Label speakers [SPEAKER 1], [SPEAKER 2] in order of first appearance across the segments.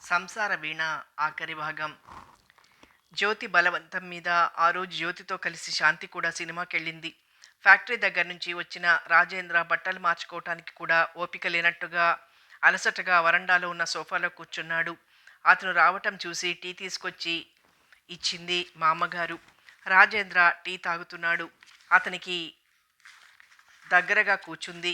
[SPEAKER 1] సంసార వీణ ఆఖరి భాగం. జ్యోతి బలవంతం మీద ఆ రోజు జ్యోతితో కలిసి శాంతి కూడా సినిమాకెళ్ళింది. ఫ్యాక్టరీ దగ్గర నుంచి వచ్చిన రాజేంద్ర బట్టలు మార్చుకోవటానికి కూడా ఓపిక లేనట్టుగా అలసటగా వరండాలో ఉన్న సోఫాలో కూర్చున్నాడు. అతను రావటం చూసి టీ తీసుకొచ్చి ఇచ్చింది మా అమ్మగారు. రాజేంద్ర టీ తాగుతున్నాడు. అతనికి దగ్గరగా కూర్చుంది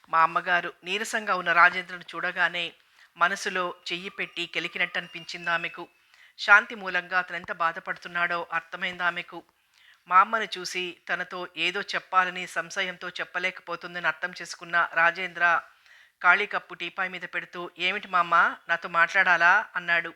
[SPEAKER 1] మా అమ్మగారు. నీరసంగా ఉన్న రాజేంద్రను చూడగానే మనసులో చెయ్యి పెట్టి కెలికినట్టు అనిపించింది ఆమెకు. శాంతి మూలంగా అతనెంత బాధపడుతున్నాడో అర్థమైంది ఆమెకు. మా అమ్మను చూసి తనతో ఏదో చెప్పాలని సంశయంతో చెప్పలేకపోతుందని అర్థం చేసుకున్న రాజేంద్ర ఖాళీ కప్పు టీపాయ్ మీద పెడుతూ, "ఏమిటి మా అమ్మ, నాతో మాట్లాడాలా?" అన్నాడు.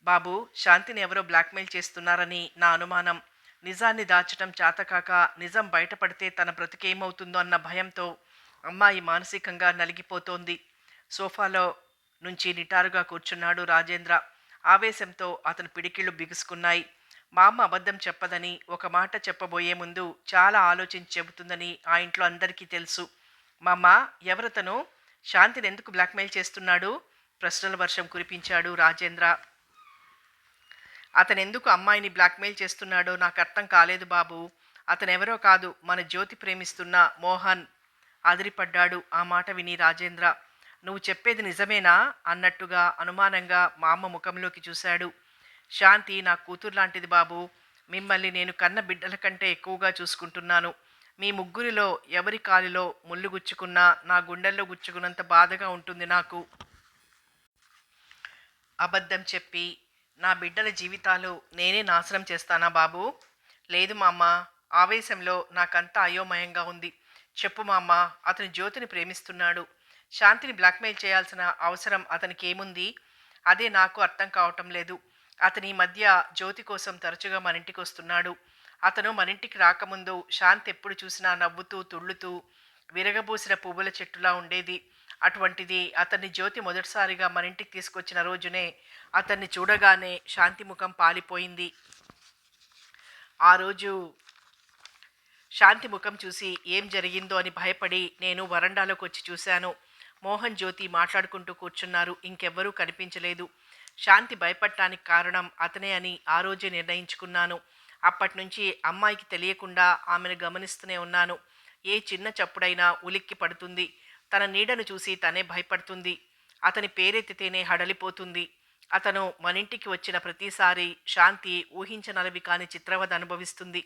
[SPEAKER 1] "బాబు, శాంతిని ఎవరో బ్లాక్మెయిల్ చేస్తున్నారని నా అనుమానం. నిజాన్ని దాచటం చేతకాక నిజం బయటపడితే తన బ్రతికేమవుతుందో అన్న భయంతో అమ్మాయి మానసికంగా నలిగిపోతోంది." సోఫాలో నుంచి నిటారుగా కూర్చున్నాడు రాజేంద్ర. ఆవేశంతో అతని పిడికిళ్ళు బిగుసుకున్నాయి. మా అమ్మ అబద్ధం చెప్పదని, ఒక మాట చెప్పబోయే ముందు చాలా ఆలోచించి చెబుతుందని ఆ ఇంట్లో అందరికీ తెలుసు. "మా అమ్మ, ఎవరతను? శాంతిని ఎందుకు బ్లాక్మెయిల్ చేస్తున్నాడు?" ప్రశ్నల వర్షం కురిపించాడు రాజేంద్ర. "అతనెందుకు అమ్మాయిని బ్లాక్మెయిల్ చేస్తున్నాడో నాకు అర్థం కాలేదు బాబు. అతనెవరో కాదు, మన జ్యోతి ప్రేమిస్తున్న మోహన్." అదిరిపడ్డాడు ఆ మాట విని రాజేంద్ర. "నువ్వు చెప్పేది నిజమేనా?" అన్నట్టుగా అనుమానంగా మా అమ్మ ముఖంలోకి చూశాడు. "శాంతి నా కూతురు లాంటిది బాబు. మిమ్మల్ని నేను కన్న బిడ్డల కంటే ఎక్కువగా చూసుకుంటున్నాను. మీ ముగ్గురిలో ఎవరి కాలిలో ముళ్ళు గుచ్చుకున్నా నా గుండెల్లో గుచ్చుకున్నంత బాధగా ఉంటుంది నాకు. అబద్ధం చెప్పి నా బిడ్డల జీవితాలు నేనే నాశనం చేస్తానా బాబు?" "లేదు మా అమ్మ, ఆవేశంలో నాకంతా అయోమయంగా ఉంది. చెప్పు మా అమ్మ, అతను జ్యోతిని ప్రేమిస్తున్నాడు. శాంతిని బ్లాక్మెయిల్ చేయాల్సిన అవసరం అతనికి ఏముంది? అదే నాకు అర్థం కావటం లేదు. అతని ఈ మధ్య జ్యోతి కోసం తరచుగా మన ఇంటికి వస్తున్నాడు. అతను మన ఇంటికి రాకముందు శాంతి ఎప్పుడు చూసినా నవ్వుతూ తుళ్ళుతూ విరగబూసిన పువ్వుల చెట్టులా ఉండేది. అటువంటిది అతన్ని జ్యోతి మొదటిసారిగా మన ఇంటికి తీసుకొచ్చిన రోజునే అతన్ని చూడగానే శాంతి ముఖం పాలిపోయింది. ఆ రోజు శాంతి ముఖం చూసి ఏం జరిగిందో అని భయపడి నేను వరండాలోకి వచ్చి చూశాను. మోహన్, జ్యోతి మాట్లాడుకుంటూ కూర్చున్నారు. ఇంకెవ్వరూ కనిపించలేదు. శాంతి భయపడటానికి కారణం అతనే అని ఆ రోజే నిర్ణయించుకున్నాను. అప్పటినుంచి అమ్మాయికి తెలియకుండా ఆమెను గమనిస్తూనే ఉన్నాను. ఏ చిన్న చప్పుడైనా ఉలిక్కి పడుతుంది. తన నీడను చూసి తనే భయపడుతుంది. అతని పేరెత్తితేనే హడలిపోతుంది. అతను మనింటికి వచ్చిన ప్రతిసారి శాంతి ఊహించనలవి కాని చిత్రవద అనుభవిస్తుంది.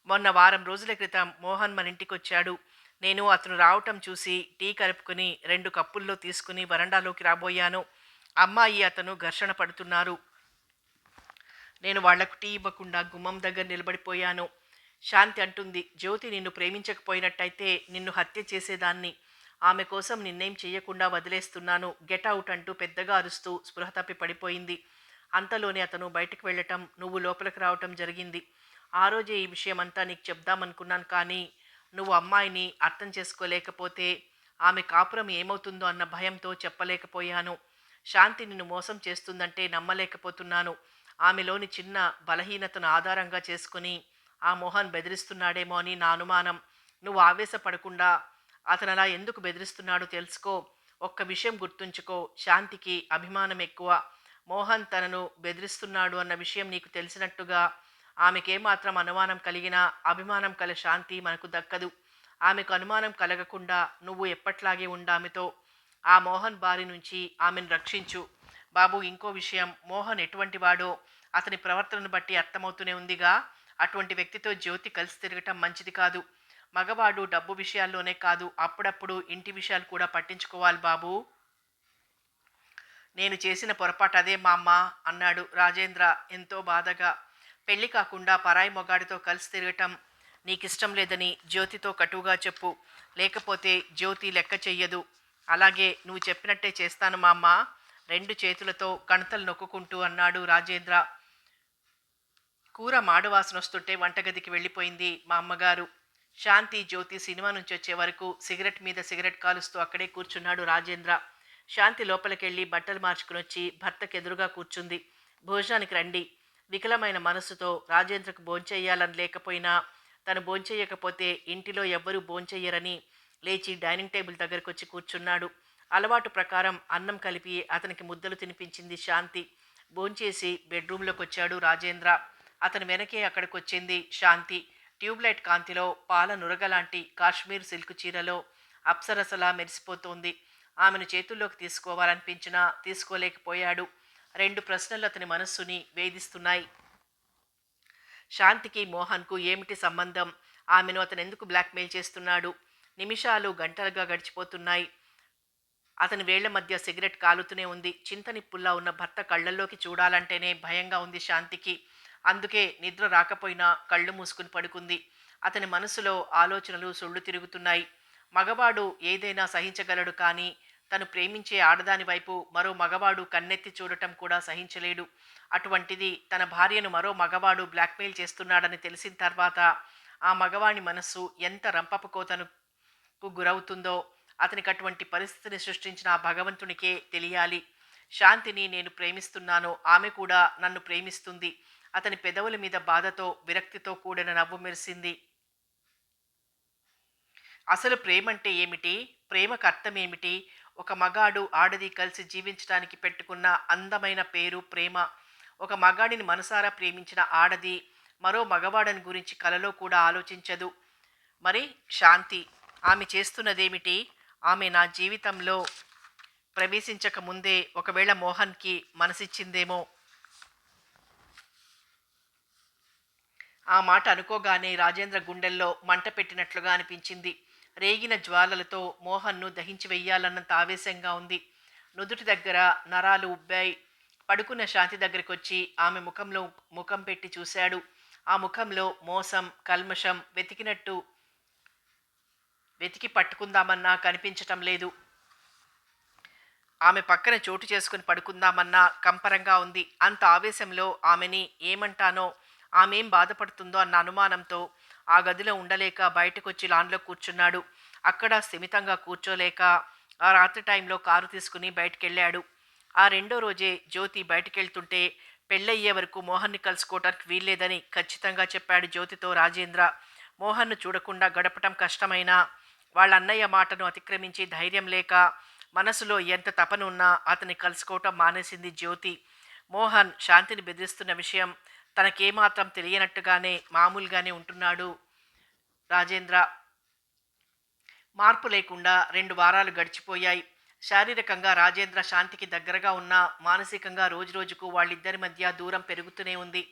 [SPEAKER 1] మొన్న వారం రోజుల క్రితం మోహన్ మన ఇంటికొచ్చాడు. నేను అతను రావటం చూసి టీ కలుపుకుని 2 కప్పుల్లో తీసుకుని వరండాలోకి రాబోయాను. అమ్మాయి, అతను ఘర్షణ పడుతున్నారు. నేను వాళ్లకు టీ ఇవ్వకుండా గుమ్మం దగ్గర నిలబడిపోయాను. శాంతి అంటుంది, "జ్యోతి నిన్ను ప్రేమించకపోయినట్టయితే నిన్ను హత్య చేసేదాన్ని. ఆమె కోసం నిన్నేం చెయ్యకుండా వదిలేస్తున్నాను. గెట్ అవుట్" అంటూ పెద్దగా అరుస్తూ స్పృహ తప్పి పడిపోయింది. అంతలోనే అతను బయటకు వెళ్ళటం, నువ్వు లోపలికి రావటం జరిగింది. ఆ రోజే ఈ విషయమంతా నీకు చెప్దామనుకున్నాను, కానీ నువ్వు అమ్మాయిని అర్థం చేసుకోలేకపోతే ఆమె కాపురం ఏమవుతుందో అన్న భయంతో చెప్పలేకపోయాను. శాంతి నిన్ను మోసం చేస్తుందంటే నమ్మలేకపోతున్నాను. ఆమెలోని చిన్న బలహీనతను ఆధారంగా చేసుకుని ఆ మోహన్ బెదిరిస్తున్నాడేమో అని నా అనుమానం. నువ్వు ఆవేశపడకుండా అతనలా ఎందుకు బెదిరిస్తున్నాడో తెలుసుకో. ఒక్క విషయం గుర్తుంచుకో, శాంతికి అభిమానం ఎక్కువ. మోహన్ తనను బెదిరిస్తున్నాడు అన్న విషయం నీకు తెలిసినట్టుగా ఆమెకేమాత్రం అనుమానం కలిగినా అభిమానం కల శాంతి మనకు దక్కదు. ఆమెకు అనుమానం కలగకుండా నువ్వు ఎప్పట్లాగే ఉండామెతో. ఆ మోహన్ బారి నుంచి ఆమెను రక్షించు. బాబు, ఇంకో విషయం, మోహన్ ఎటువంటి వాడో అతని ప్రవర్తనను బట్టి అర్థమవుతూనే ఉందిగా. అటువంటి వ్యక్తితో జ్యోతి కలిసి తిరగటం మంచిది కాదు. మగవాడు డబ్బు విషయాల్లోనే కాదు, అప్పుడప్పుడు ఇంటి విషయాలు కూడా పట్టించుకోవాలి బాబూ. "నేను చేసిన పొరపాటు అదే మా అమ్మ" అన్నాడు రాజేంద్ర ఎంతో బాధగా. "పెళ్లి కాకుండా పరాయి మొగాడితో కలిసి తిరగటం నీకిష్టం లేదని జ్యోతితో కటువుగా చెప్పు. లేకపోతే జ్యోతి లెక్క చెయ్యదు." "అలాగే, నువ్వు చెప్పినట్టే చేస్తాను మా అమ్మ." 2 చేతులతో కణతలు నొక్కుంటూ అన్నాడు రాజేంద్ర. కూర మాడువాసనొస్తుంటే వంటగదికి వెళ్ళిపోయింది మా అమ్మగారు. శాంతి, జ్యోతి సినిమా నుంచి వచ్చే వరకు సిగరెట్ మీద సిగరెట్ కాలుస్తూ అక్కడే కూర్చున్నాడు రాజేంద్ర. శాంతి లోపలికెళ్ళి బట్టలు మార్చుకునొచ్చి భర్తకెదురుగా కూర్చుంది. "భోజనానికి రండి." వికలమైన మనస్సుతో రాజేంద్రకు భోంచెయ్యాలని లేకపోయినా, తను భోంచెయ్యకపోతే ఇంటిలో ఎవ్వరూ భోంచెయ్యరని లేచి డైనింగ్ టేబుల్ దగ్గరకొచ్చి కూర్చున్నాడు. అలవాటు ప్రకారం అన్నం కలిపి అతనికి ముద్దలు తినిపించింది శాంతి. భోంచేసి బెడ్రూంలోకి వచ్చాడు రాజేంద్ర. అతని వెనకే అక్కడికొచ్చింది శాంతి. ట్యూబ్లైట్ కాంతిలో పాల నురగలాంటి కాశ్మీర్ సిల్క్ చీరలో అప్సరసలా మెరిసిపోతోంది. ఆమెను చేతుల్లోకి తీసుకోవాలనిపించినా తీసుకోలేకపోయాడు. రెండు ప్రశ్నలు అతని మనస్సుని వేధిస్తున్నాయి. శాంతికి మోహన్కు ఏమిటి సంబంధం? ఆమెను అతనెందుకు బ్లాక్మెయిల్ చేస్తున్నాడు? నిమిషాలు గంటలుగా గడిచిపోతున్నాయి. అతని వేళ్ల మధ్య సిగరెట్ కాలుతూనే ఉంది. చింతనిప్పుల్లా ఉన్న భర్త కళ్ళల్లోకి చూడాలంటేనే భయంగా ఉంది శాంతికి. అందుకే నిద్ర రాకపోయినా కళ్ళు మూసుకుని పడుకుంది. అతని మనసులో ఆలోచనలు సుళ్ళు తిరుగుతున్నాయి. మగవాడు ఏదైనా సహించగలడు, కానీ తను ప్రేమించే ఆడదాని వైపు మరో మగవాడు కన్నెత్తి చూడటం కూడా సహించలేడు. అటువంటిది తన భార్యను మరో మగవాడు బ్లాక్మెయిల్ చేస్తున్నాడని తెలిసిన తర్వాత ఆ మగవాణి మనస్సు ఎంత రంపపు కోతనుకు గురవుతుందో అతనికి అటువంటి పరిస్థితిని సృష్టించిన ఆ భగవంతునికే తెలియాలి. శాంతిని నేను ప్రేమిస్తున్నాను, ఆమె కూడా నన్ను ప్రేమిస్తుంది. అతని పెదవుల మీద బాధతో విరక్తితో కూడిన నవ్వు మెరిసింది. అసలు ప్రేమంటే ఏమిటి? ప్రేమకు అర్థమేమిటి? ఒక మగాడు ఆడది కలిసి జీవించడానికి పెట్టుకున్న అందమైన పేరు ప్రేమ. ఒక మగాడిని మనసారా ప్రేమించిన ఆడది మరో మగవాడని గురించి కలలో కూడా ఆలోచించదు. మరి శాంతి, ఆమె చేస్తున్నదేమిటి? ఆమె నా జీవితంలో ప్రవేశించక ముందే ఒకవేళ మోహన్కి మనసిచ్చిందేమో. ఆ మాట అనుకోగానే రాజేంద్ర గుండెల్లో మంట పెట్టినట్లుగా అనిపించింది. రేగిన జ్వాలలతో మోహన్ను దహించి వెయ్యాలన్నంత ఆవేశంగా ఉంది. నుదుటి దగ్గర నరాలు ఉబ్బాయి. పడుకున్న శాంతి దగ్గరికొచ్చి ఆమె ముఖంలో ముఖం పెట్టి చూశాడు. ఆ ముఖంలో మోసం, కల్మషం వెతికి పట్టుకుందామన్నా కనిపించటం లేదు. ఆమె పక్కన చోటు చేసుకుని పడుకుందామన్నా కంపరంగా ఉంది. అంత ఆవేశంలో ఆమెని ఏమంటానో, ఆమెం బాధపడుతుందో అన్న అనుమానంతో ఆ గదిలో ఉండలేక బయటకొచ్చి లాన్లో కూర్చున్నాడు. అక్కడ స్థిమితంగా కూర్చోలేక ఆ రాత్రి టైంలో కారు తీసుకుని బయటికెళ్ళాడు. ఆ రెండో రోజే జ్యోతి బయటికెళ్తుంటే పెళ్ళయ్యే వరకు మోహన్ని కలుసుకోవటానికి వీల్లేదని ఖచ్చితంగా చెప్పాడు జ్యోతితో రాజేంద్ర. మోహన్ను చూడకుండా గడపటం కష్టమైనా వాళ్ళ అన్నయ్య మాటను అతిక్రమించి ధైర్యం లేక మనసులో ఎంత తపనున్నా అతన్ని కలుసుకోవటం మానేసింది జ్యోతి. మోహన్ శాంతిని బెదిరిస్తున్న విషయం తనకేమాత్రం తెలియనట్టుగానే మామూలుగానే ఉంటున్నాడు రాజేంద్ర. మార్పు లేకుండా 2 వారాలు గడిచిపోయాయి. శారీరకంగా రాజేంద్ర శాంతికి దగ్గరగా ఉన్నా మానసికంగా రోజురోజుకు వాళ్ళిద్దరి మధ్య దూరం పెరుగుతూనే ఉంది.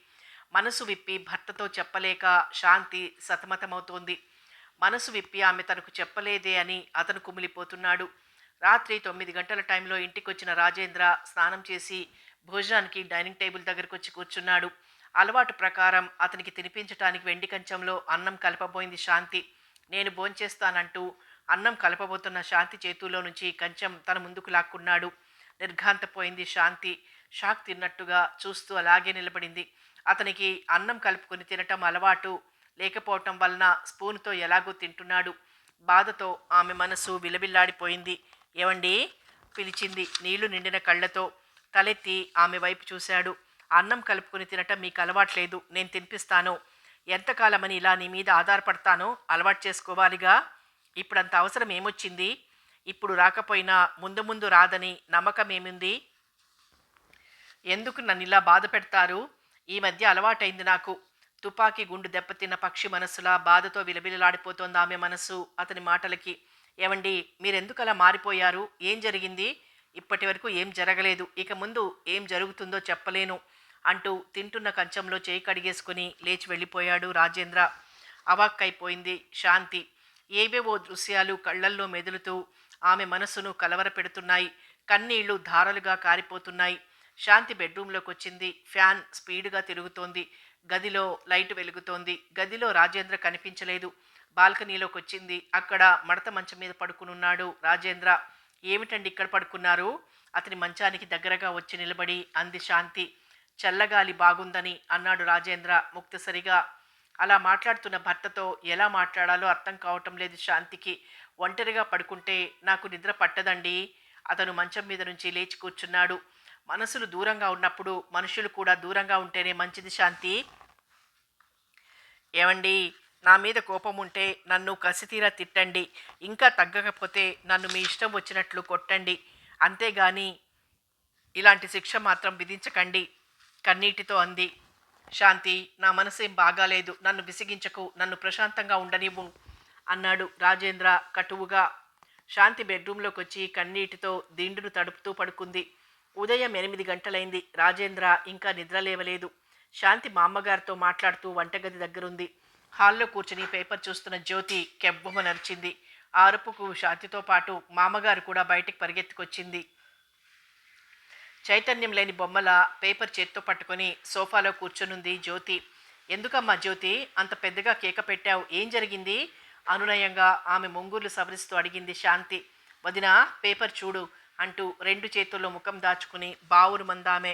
[SPEAKER 1] మనసు విప్పి భర్తతో చెప్పలేక శాంతి సతమతమవుతోంది. మనసు విప్పి ఆమె తనకు చెప్పలేదే అని అతను కుమిలిపోతున్నాడు. రాత్రి 9 గంటల టైంలో ఇంటికొచ్చిన రాజేంద్ర స్నానం చేసి భోజనానికి డైనింగ్ టేబుల్ దగ్గరకు వచ్చి కూర్చున్నాడు. అలవాటు ప్రకారం అతనికి తినిపించటానికి వెండి కంచంలో అన్నం కలపబోయింది శాంతి. నేను భోంచేస్తానంటూ అన్నం కలపబోతున్న శాంతి చేతుల్లో నుంచి కంచం తన ముందుకు లాక్కున్నాడు. నిర్ఘాంతపోయింది శాంతి. షాక్ తిన్నట్టుగా చూస్తూ అలాగే నిలబడింది. అతనికి అన్నం కలుపుకొని తినటం అలవాటు లేకపోవటం వలన స్పూన్తో ఎలాగో తింటున్నాడు. బాధతో ఆమె మనసు విలవిల్లాడిపోయింది. ఏవండి, పిలిచింది నీళ్లు నిండిన కళ్ళతో. తలెత్తి ఆమె వైపు చూశాడు. అన్నం కలుపుకొని తినటం మీకు అలవాట్లేదు, నేను తినిపిస్తాను. ఎంతకాలమని ఇలా నీ మీద ఆధారపడతానో? అలవాటు చేసుకోవాలిగా. ఇప్పుడంత అవసరం ఏమొచ్చింది? ఇప్పుడు రాకపోయినా ముందు ముందు రాదని నమ్మకం ఏముంది? ఎందుకు నన్ను ఇలా బాధ పెడతారు? ఈ మధ్య అలవాటైంది నాకు. తుపాకీ గుండు దెబ్బతిన్న పక్షి మనస్సులా బాధతో విలవిలలాడిపోతోంది ఆమె మనస్సు అతని మాటలకి. ఏవండి, మీరెందుకు అలా మారిపోయారు? ఏం జరిగింది? ఇప్పటి వరకు ఏం జరగలేదు, ఇక ముందు ఏం జరుగుతుందో చెప్పలేను అంటూ తింటున్న కంచంలో చేయి కడిగేసుకుని లేచి వెళ్ళిపోయాడు రాజేంద్ర. అవాక్కైపోయింది శాంతి. ఏవేవో దృశ్యాలు కళ్ళల్లో మెదులుతూ ఆమె మనస్సును కలవరపెడుతున్నాయి. కన్నీళ్లు ధారలుగా కారిపోతున్నాయి. శాంతి బెడ్రూంలోకి వచ్చింది. ఫ్యాన్ స్పీడ్గా తిరుగుతోంది. గదిలో లైటు వెలుగుతోంది. గదిలో రాజేంద్ర కనిపించలేదు. బాల్కనీలోకి వచ్చింది. అక్కడ మడత మంచం మీద పడుకునున్నాడు రాజేంద్ర. ఏమిటండి ఇక్కడ పడుకున్నారు? అతని మంచానికి దగ్గరగా వచ్చి నిలబడి అంది శాంతి. చల్లగాలి బాగుందని అన్నాడు రాజేంద్ర ముక్తసరిగా. అలా మాట్లాడుతున్న భర్తతో ఎలా మాట్లాడాలో అర్థం కావటం లేదు శాంతికి. ఒంటరిగా పడుకుంటే నాకు నిద్ర పట్టదండి. అతను మంచం మీద నుంచి లేచి కూర్చున్నాడు. మనసులు దూరంగా ఉన్నప్పుడు మనుషులు కూడా దూరంగా ఉంటేనే మంచిది శాంతి. ఏమండి, నా మీద కోపం ఉంటే నన్ను కసితీరా తిట్టండి. ఇంకా తగ్గకపోతే నన్ను మీ ఇష్టం వచ్చినట్లు కొట్టండి. అంతేగాని ఇలాంటి శిక్ష మాత్రం విధించకండి కన్నీటితో అంది. శాంతి, నా మనసేం బాగాలేదు. నన్ను విసిగించకు. నన్ను ప్రశాంతంగా ఉండనివ్వు అన్నాడు రాజేంద్ర కటువుగా. శాంతి బెడ్రూంలోకి వచ్చి కన్నీటితో దిండును తడుపుతూ పడుకుంది. ఉదయం 8 గంటలైంది. రాజేంద్ర ఇంకా నిద్రలేవలేదు. శాంతి మా అమ్మగారితో మాట్లాడుతూ వంటగది దగ్గరుంది. హాల్లో కూర్చుని పేపర్ చూస్తున్న జ్యోతి కెవ్వుమ నరిచింది. ఆ అరుపుకు శాంతితో పాటు మామగారు కూడా బయటికి పరిగెత్తుకొచ్చింది. చైతన్యం లేని బొమ్మల పేపర్ చేత్తో పట్టుకొని సోఫాలో కూర్చునుంది జ్యోతి. ఎందుకమ్మా జ్యోతి, అంత పెద్దగా కేక పెట్టావు? ఏం జరిగింది? అనునయంగా ఆమె ముంగుర్లు సవరిస్తూ అడిగింది శాంతి. వదినా, పేపర్ చూడు అంటూ 2 చేతుల్లో ముఖం దాచుకుని బావురు మందామె.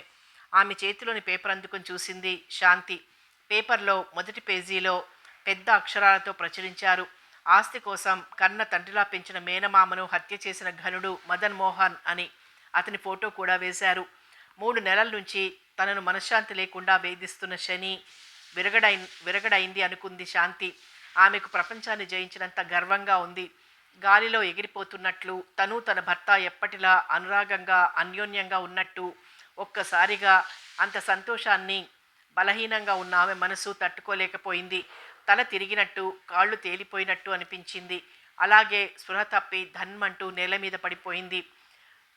[SPEAKER 1] ఆమె చేతిలోని పేపర్ అందుకొని చూసింది శాంతి. పేపర్లో మొదటి పేజీలో పెద్ద అక్షరాలతో ప్రచురించారు. ఆస్తి కోసం కన్న తండ్రిలా పెంచిన మేనమామను హత్య చేసిన ఘనుడు మదన్ మోహన్ అని. అతని ఫోటో కూడా వేశారు. 3 నెలల నుంచి తనను మనశ్శాంతి లేకుండా వేధిస్తున్న శని విరగడైంది అనుకుంది శాంతి. ఆమెకు ప్రపంచాన్ని జయించినంత గర్వంగా ఉంది. గాలిలో ఎగిరిపోతున్నట్లు తను తన భర్త ఎప్పటిలా అనురాగంగా అన్యోన్యంగా ఉన్నట్టు. ఒక్కసారిగా అంత సంతోషాన్ని బలహీనంగా ఉన్న ఆమె మనసు తట్టుకోలేకపోయింది. తల తిరిగినట్టు, కాళ్ళు తేలిపోయినట్టు అనిపించింది. అలాగే స్పృహ తప్పి ధన్మంటూ నేల మీద పడిపోయింది.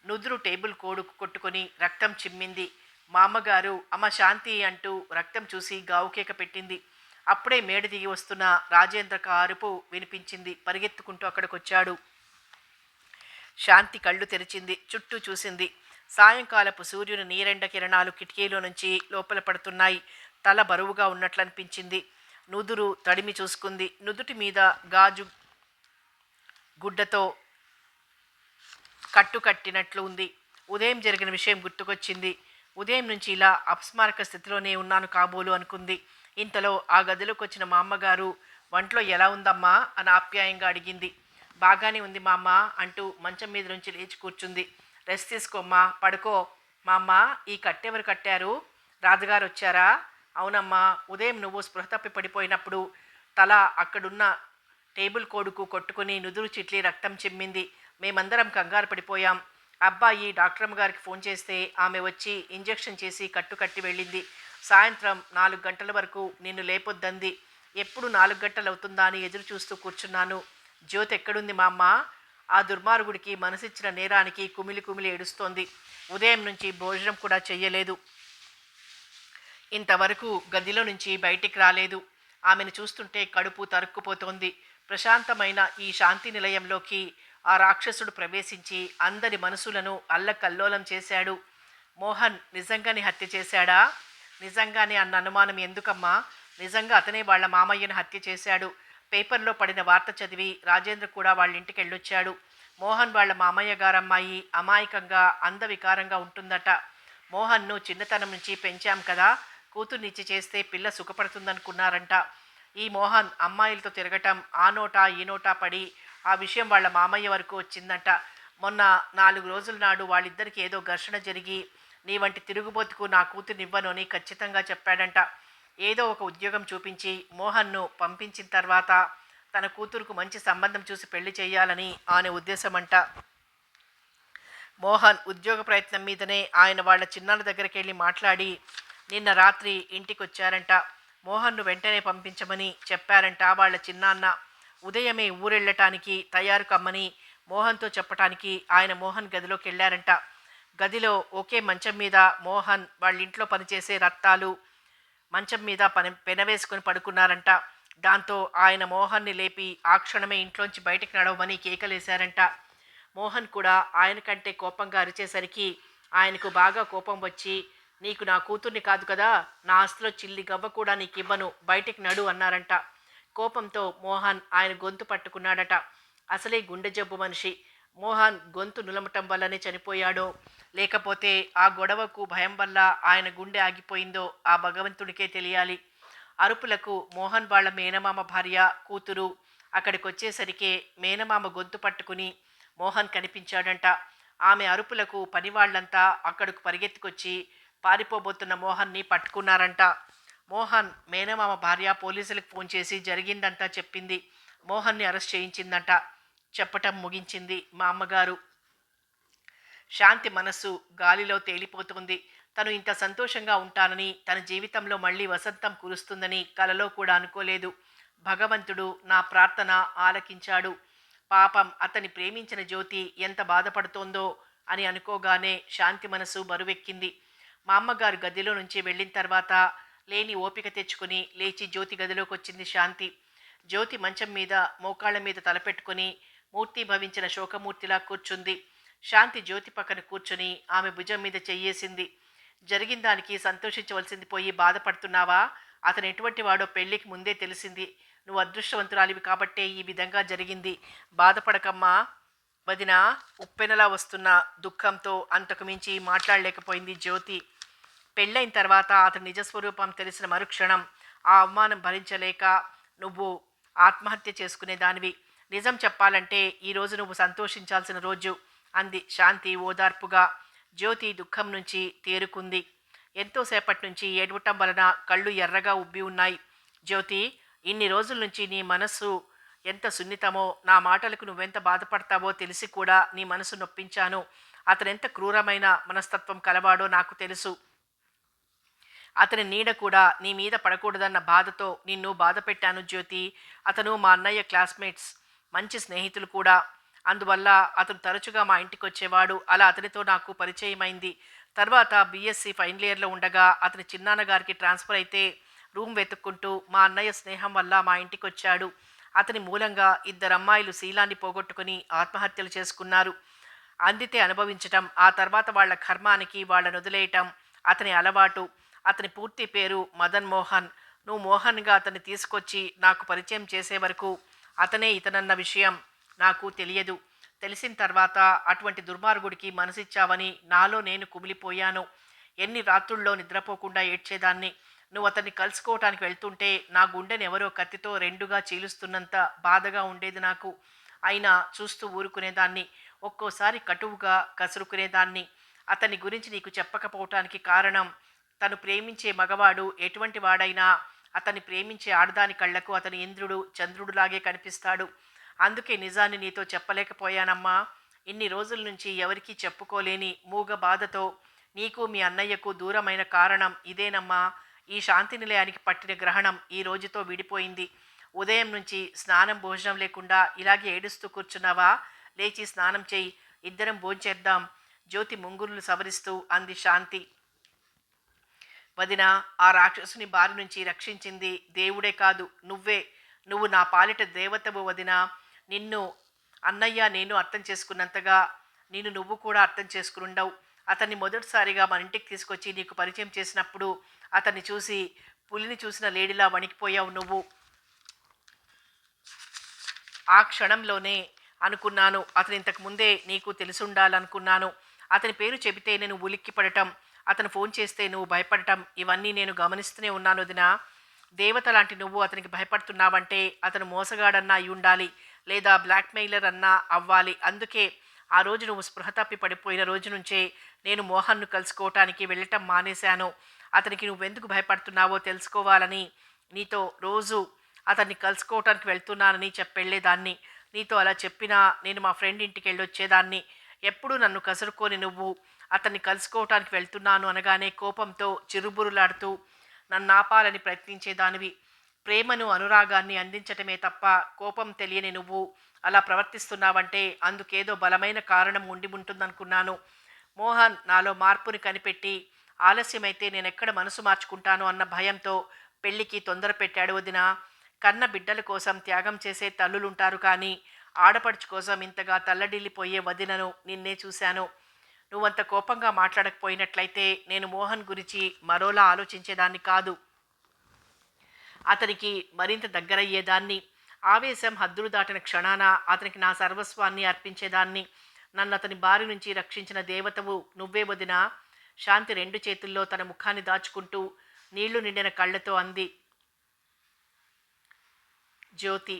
[SPEAKER 1] నుదురు టేబుల్ కొట్టుకొని రక్తం చిమ్మింది. మా అమ్మగారు అమ్మ శాంతి అంటూ రక్తం చూసి గావుకేక పెట్టింది. అప్పుడే మేడ దిగి వస్తున్న రాజేంద్ర అరుపు వినిపించింది. పరిగెత్తుకుంటూ అక్కడికొచ్చాడు. శాంతి కళ్ళు తెరిచింది. చుట్టూ చూసింది. సాయంకాలపు సూర్యుని నీరెండ కిరణాలు కిటికీలో నుంచి లోపల పడుతున్నాయి. తల బరువుగా ఉన్నట్లు అనిపించింది. నుదురు తడిమి చూసుకుంది. నుదుటి మీద గాజు గుడ్డతో కట్టినట్లు ఉంది. ఉదయం జరిగిన విషయం గుర్తుకొచ్చింది. ఉదయం నుంచి ఇలా అపస్మారక స్థితిలోనే ఉన్నాను కాబోలు అనుకుంది. ఇంతలో ఆ గదిలోకి వచ్చిన మా అమ్మగారు, వంట్లో ఎలా ఉందమ్మా అని ఆప్యాయంగా అడిగింది. బాగానే ఉంది మా అమ్మ అంటూ మంచం మీద నుంచి లేచి కూర్చుంది. రెస్ట్ తీసుకోమ్మా, పడుకో. మా అమ్మ, ఈ కట్టెవరు కట్టారు? రాజుగారు వచ్చారా? అవునమ్మా, ఉదయం నువ్వు స్పృహ తప్పి పడిపోయినప్పుడు తల అక్కడున్న టేబుల్ కోడుకు కొట్టుకుని నుదురు చిట్లి రక్తం చిమ్మింది. మేమందరం కంగారు పడిపోయాం. అబ్బాయి డాక్టరమ్మ గారికి ఫోన్ చేస్తే ఆమె వచ్చి ఇంజెక్షన్ చేసి కట్టి వెళ్ళింది. సాయంత్రం 4 గంటల వరకు నిన్ను లేపొద్దంది. ఎప్పుడు 4 గంటలు అవుతుందా అని ఎదురు చూస్తూ కూర్చున్నాను. జ్యోతి ఎక్కడుంది మా అమ్మ? ఆ దుర్మార్గుడికి మనసిచ్చిన నేరానికి కుమిలి కుమిలి ఏడుస్తోంది. ఉదయం నుంచి భోజనం కూడా చెయ్యలేదు. ఇంతవరకు గదిలో నుంచి బయటికి రాలేదు. ఆమెను చూస్తుంటే కడుపు తరుక్కుపోతోంది. ప్రశాంతమైన ఈ శాంతి నిలయంలోకి ఆ రాక్షసుడు ప్రవేశించి అందరి మనసులను అల్లకల్లోలం చేశాడు. మోహన్ నిజంగానే హత్య చేశాడా? నిజంగానే అన్న అనుమానం ఎందుకమ్మా? నిజంగా అతనే వాళ్ళ మామయ్యను హత్య చేశాడు. పేపర్లో పడిన వార్త చదివి రాజేంద్ర కూడా వాళ్ళ ఇంటికి వెళ్ళొచ్చాడు. మోహన్ వాళ్ళ మామయ్య గారమ్మాయి అమాయకంగా అందవికారంగా ఉంటుందట. మోహన్ను చిన్నతనం నుంచి పెంచాం కదా, కూతుర్నిచ్చి చేస్తే పిల్ల సుఖపడుతుందనుకున్నారంట. ఈ మోహన్ అమ్మాయిలతో తిరగటం ఆ నోటా ఈ నోటా పడి ఆ విషయం వాళ్ళ మామయ్య వరకు వచ్చిందంట. మొన్న 4 రోజుల నాడు వాళ్ళిద్దరికి ఏదో ఘర్షణ జరిగి, నీ వంటి తిరుగుబోతుకు నా కూతుర్నివ్వను అని ఖచ్చితంగా చెప్పాడంట. ఏదో ఒక ఉద్యోగం చూపించి మోహన్ను పంపించిన తర్వాత తన కూతురుకు మంచి సంబంధం చూసి పెళ్లి చేయాలని ఆయన ఉద్దేశమంట. మోహన్ ఉద్యోగ ప్రయత్నం మీదనే ఆయన వాళ్ళ చిన్నాన్న దగ్గరికి వెళ్ళి మాట్లాడి నిన్న రాత్రి ఇంటికి వచ్చారంట. మోహన్ను వెంటనే పంపించమని చెప్పారంట వాళ్ళ చిన్నాన్న. ఉదయమే ఊరెళ్ళటానికి తయారు కమ్మని మోహన్తో చెప్పటానికి ఆయన మోహన్ గదిలోకి వెళ్ళారంట. గదిలో ఒకే మంచం మీద మోహన్ వాళ్ళింట్లో పనిచేసే రత్తాలు మంచం మీద పెనవేసుకొని పడుకున్నారంట. దాంతో ఆయన మోహన్ని లేపి ఆ క్షణమే ఇంట్లోంచి బయటకు నడవమని కేకలేశారంట. మోహన్ కూడా ఆయన కంటే కోపంగా అరిచేసరికి ఆయనకు బాగా కోపం వచ్చి, నీకు నా కూతుర్ని కాదు కదా, నా ఆస్తిలో చిల్లి గవ్వ కూడా నీకు ఇవ్వను, బయటికి నడు అన్నారంట. కోపంతో మోహన్ ఆయన గొంతు పట్టుకున్నాడట. అసలే గుండె జబ్బు మనిషి. మోహన్ గొంతు నులమటం వల్లనే చనిపోయాడో, లేకపోతే ఆ గొడవకు భయం వల్ల ఆయన గుండె ఆగిపోయిందో ఆ భగవంతుడికే తెలియాలి. అరుపులకు మోహన్ వాళ్ళ మేనమామ భార్య, కూతురు అక్కడికొచ్చేసరికే మేనమామ గొంతు పట్టుకుని మోహన్ కనిపించాడంట. ఆమె అరుపులకు పనివాళ్లంతా అక్కడకు పరిగెత్తుకొచ్చి పారిపోబోతున్న మోహన్ని పట్టుకున్నారంట. మోహన్ మేనమామ భార్య పోలీసులకు ఫోన్ చేసి జరిగిందంతా చెప్పింది. మోహన్ని అరెస్ట్ చేయించిందంట. చెప్పటం ముగించింది మా అమ్మగారు. శాంతి మనస్సు గాలిలో తేలిపోతుంది. తను ఇంత సంతోషంగా ఉంటానని, తన జీవితంలో మళ్ళీ వసంతం కురుస్తుందని కలలో కూడా అనుకోలేదు. భగవంతుడు నా ప్రార్థన ఆలకించాడు. పాపం అతని ప్రేమించిన జ్యోతి ఎంత బాధపడుతోందో అని అనుకోగానే శాంతి మనసు బరువెక్కింది. మా అమ్మగారు గదిలో నుంచి వెళ్ళిన తర్వాత లేని ఓపిక తెచ్చుకుని లేచి జ్యోతి గదిలోకి వచ్చింది శాంతి. జ్యోతి మంచం మీద మోకాళ్ళ మీద తలపెట్టుకుని మూర్తి భవించిన శోకమూర్తిలా కూర్చుంది. శాంతి జ్యోతి పక్కన కూర్చుని ఆమె భుజం మీద చెయ్యేసింది. జరిగిన దానికి సంతోషించవలసింది పోయి బాధపడుతున్నావా? అతను ఎటువంటి వాడో పెళ్లికి ముందే తెలిసింది. నువ్వు అదృష్టవంతురాలివి కాబట్టే ఈ విధంగా జరిగింది. బాధపడకమ్మా వదినా. ఉప్పెనలా వస్తున్న దుఃఖంతో అంతకు మించి మాట్లాడలేకపోయింది జ్యోతి. పెళ్ళైన తర్వాత అతని నిజస్వరూపం తెలిసిన మరుక్షణం ఆ అవమానం భరించలేక నువ్వు ఆత్మహత్య చేసుకునే దానివి. నిజం చెప్పాలంటే ఈరోజు నువ్వు సంతోషించాల్సిన రోజు అంది శాంతి ఓదార్పుగా. జ్యోతి దుఃఖం నుంచి తేరుకుంది. ఎంతోసేపటి నుంచి ఏడవటం వలన కళ్ళు ఎర్రగా ఉబ్బి ఉన్నాయి. జ్యోతి, ఇన్ని రోజుల నుంచి నీ మనస్సు ఎంత సున్నితమో, నా మాటలకు నువ్వెంత బాధపడతావో తెలిసి కూడా నీ మనసు నొప్పించాను. అతనెంత క్రూరమైన మనస్తత్వం కలవాడో నాకు తెలుసు. అతని నీడ కూడా నీ మీద పడకూడదన్న బాధతో నిన్ను బాధ పెట్టాను జ్యోతి. అతను మా అన్నయ్య క్లాస్మేట్స్, మంచి స్నేహితులు కూడా. అందువల్ల అతను తరచుగా మా ఇంటికి వచ్చేవాడు. అలా అతనితో నాకు పరిచయమైంది. తర్వాత బీఎస్సీ ఫైనల్ ఇయర్లో ఉండగా అతని చిన్నాన్నగారికి ట్రాన్స్ఫర్ అయితే రూమ్ వెతుక్కుంటూ మా అన్నయ్య స్నేహం వల్ల మా ఇంటికి వచ్చాడు. అతని మూలంగా ఇద్దరు అమ్మాయిలు శీలాన్ని పోగొట్టుకుని ఆత్మహత్యలు చేసుకున్నారు. అందితే అనుభవించటం, ఆ తర్వాత వాళ్ళ కర్మానికి వాళ్ళను వదిలేయటం అతని అలవాటు. అతని పూర్తి పేరు మదన్ మోహన్. నువ్వు మోహన్గా అతన్ని తీసుకొచ్చి నాకు పరిచయం చేసే వరకు అతనే ఇతనన్న విషయం నాకు తెలియదు. తెలిసిన తర్వాత అటువంటి దుర్మార్గుడికి మనసిచ్చావని నాలో నేను కుమిలిపోయాను. ఎన్ని రాత్రుల్లో నిద్రపోకుండా ఏడ్చేదాన్ని. నువ్వు అతన్ని కలుసుకోవటానికి వెళ్తుంటే నా గుండెని ఎవరో కత్తితో రెండుగా చీలుస్తున్నంత బాధగా ఉండేది నాకు. అయినా చూస్తూ ఊరుకునేదాన్ని. ఒక్కోసారి కటువుగా కసురుకునేదాన్ని. అతని గురించి నీకు చెప్పకపోవటానికి కారణం, తను ప్రేమించే మగవాడు ఎటువంటి వాడైనా అతన్ని ప్రేమించే ఆడదాని కళ్లకు అతని ఇంద్రుడు చంద్రుడులాగే కనిపిస్తాడు. అందుకే నిజాన్ని నీతో చెప్పలేకపోయానమ్మా. ఇన్ని రోజుల నుంచి ఎవరికీ చెప్పుకోలేని మూగ బాధతో నీకు మీ అన్నయ్యకు దూరమైన కారణం ఇదేనమ్మా. ఈ శాంతి నిలయానికి పట్టిన గ్రహణం ఈ రోజుతో విడిపోయింది. ఉదయం నుంచి స్నానం భోజనం లేకుండా ఇలాగే ఏడుస్తూ కూర్చున్నావా? లేచి స్నానం చేయి, ఇద్దరం భోంచేద్దాం జ్యోతి ముంగురులు సవరిస్తూ అంది శాంతి. వదిన, ఆ రాక్షసుని బారి నుంచి రక్షించింది దేవుడే కాదు, నువ్వే. నువ్వు నా పాలిట దేవతవు వదిన. నిన్ను అన్నయ్య నేను అర్థం చేసుకున్నంతగా నిన్ను నువ్వు కూడా అర్థం చేసుకునుండవు. అతన్ని మొదటిసారిగా మన ఇంటికి తీసుకొచ్చి నీకు పరిచయం చేసినప్పుడు అతన్ని చూసి పులిని చూసిన లేడిలా వణికిపోయావు నువ్వు. ఆ క్షణంలోనే అనుకున్నాను, అతను ఇంతకు ముందే నీకు తెలిసుండాలనుకున్నాను. అతని పేరు చెబితే నేను ఉలిక్కిపడటం, అతను ఫోన్ చేస్తే నువ్వు భయపడటం, ఇవన్నీ నేను గమనిస్తూనే ఉన్నాను వదినా. దేవత లాంటి నువ్వు అతనికి భయపడుతున్నావంటే అతను మోసగాడన్నా అయి ఉండాలి, లేదా బ్లాక్మెయిలర్ అన్నా అవ్వాలి. అందుకే ఆ రోజు నువ్వు స్పృహ తప్పి పడిపోయిన రోజు నుంచే నేను మోహన్ను కలుసుకోవటానికి వెళ్ళటం మానేశాను. అతనికి నువ్వెందుకు భయపడుతున్నావో తెలుసుకోవాలని నీతో రోజు అతన్ని కలుసుకోవటానికి వెళ్తున్నానని చెప్పెళ్ళేదాన్ని. నీతో అలా చెప్పినా నేను మా ఫ్రెండ్ ఇంటికి వెళ్ళొచ్చేదాన్ని. ఎప్పుడూ నన్ను కసురుకొని నువ్వు అతన్ని కలుసుకోవటానికి వెళ్తున్నాను అనగానే కోపంతో చిరుబురులాడుతూ నన్ను ఆపాలని ప్రయత్నించేదానివి. ప్రేమను అనురాగాన్ని అందించటమే తప్ప కోపం తెలియని నువ్వు అలా ప్రవర్తిస్తున్నావంటే అందుకేదో బలమైన కారణం ఉండి ఉంటుందనుకున్నాను. మోహన్ నాలో మార్పుని కనిపెట్టి ఆలస్యమైతే నేనెక్కడ మనసు మార్చుకుంటాను అన్న భయంతో పెళ్లికి తొందర పెట్టాడు వదిన. కన్న బిడ్డల కోసం త్యాగం చేసే తల్లులుంటారు, కానీ ఆడపడుచు కోసం ఇంతగా తల్లడిల్లిపోయే వదినను నిన్నే చూశాను. నువ్వంత కోపంగా మాట్లాడకపోయినట్లయితే నేను మోహన్ గురించి మరోలా ఆలోచించేదాన్ని కాదు. అతనికి మరింత దగ్గరయ్యేదాన్ని. ఆవేశం హద్దులు దాటిన క్షణాన అతనికి నా సర్వస్వాన్ని అర్పించేదాన్ని. నన్ను అతని బారి నుంచి రక్షించిన దేవతవు నువ్వే వదినా. శాంతి రెండు చేతుల్లో తన ముఖాన్ని దాచుకుంటూ నీళ్లు నిండిన కళ్ళతో అంది. జ్యోతి,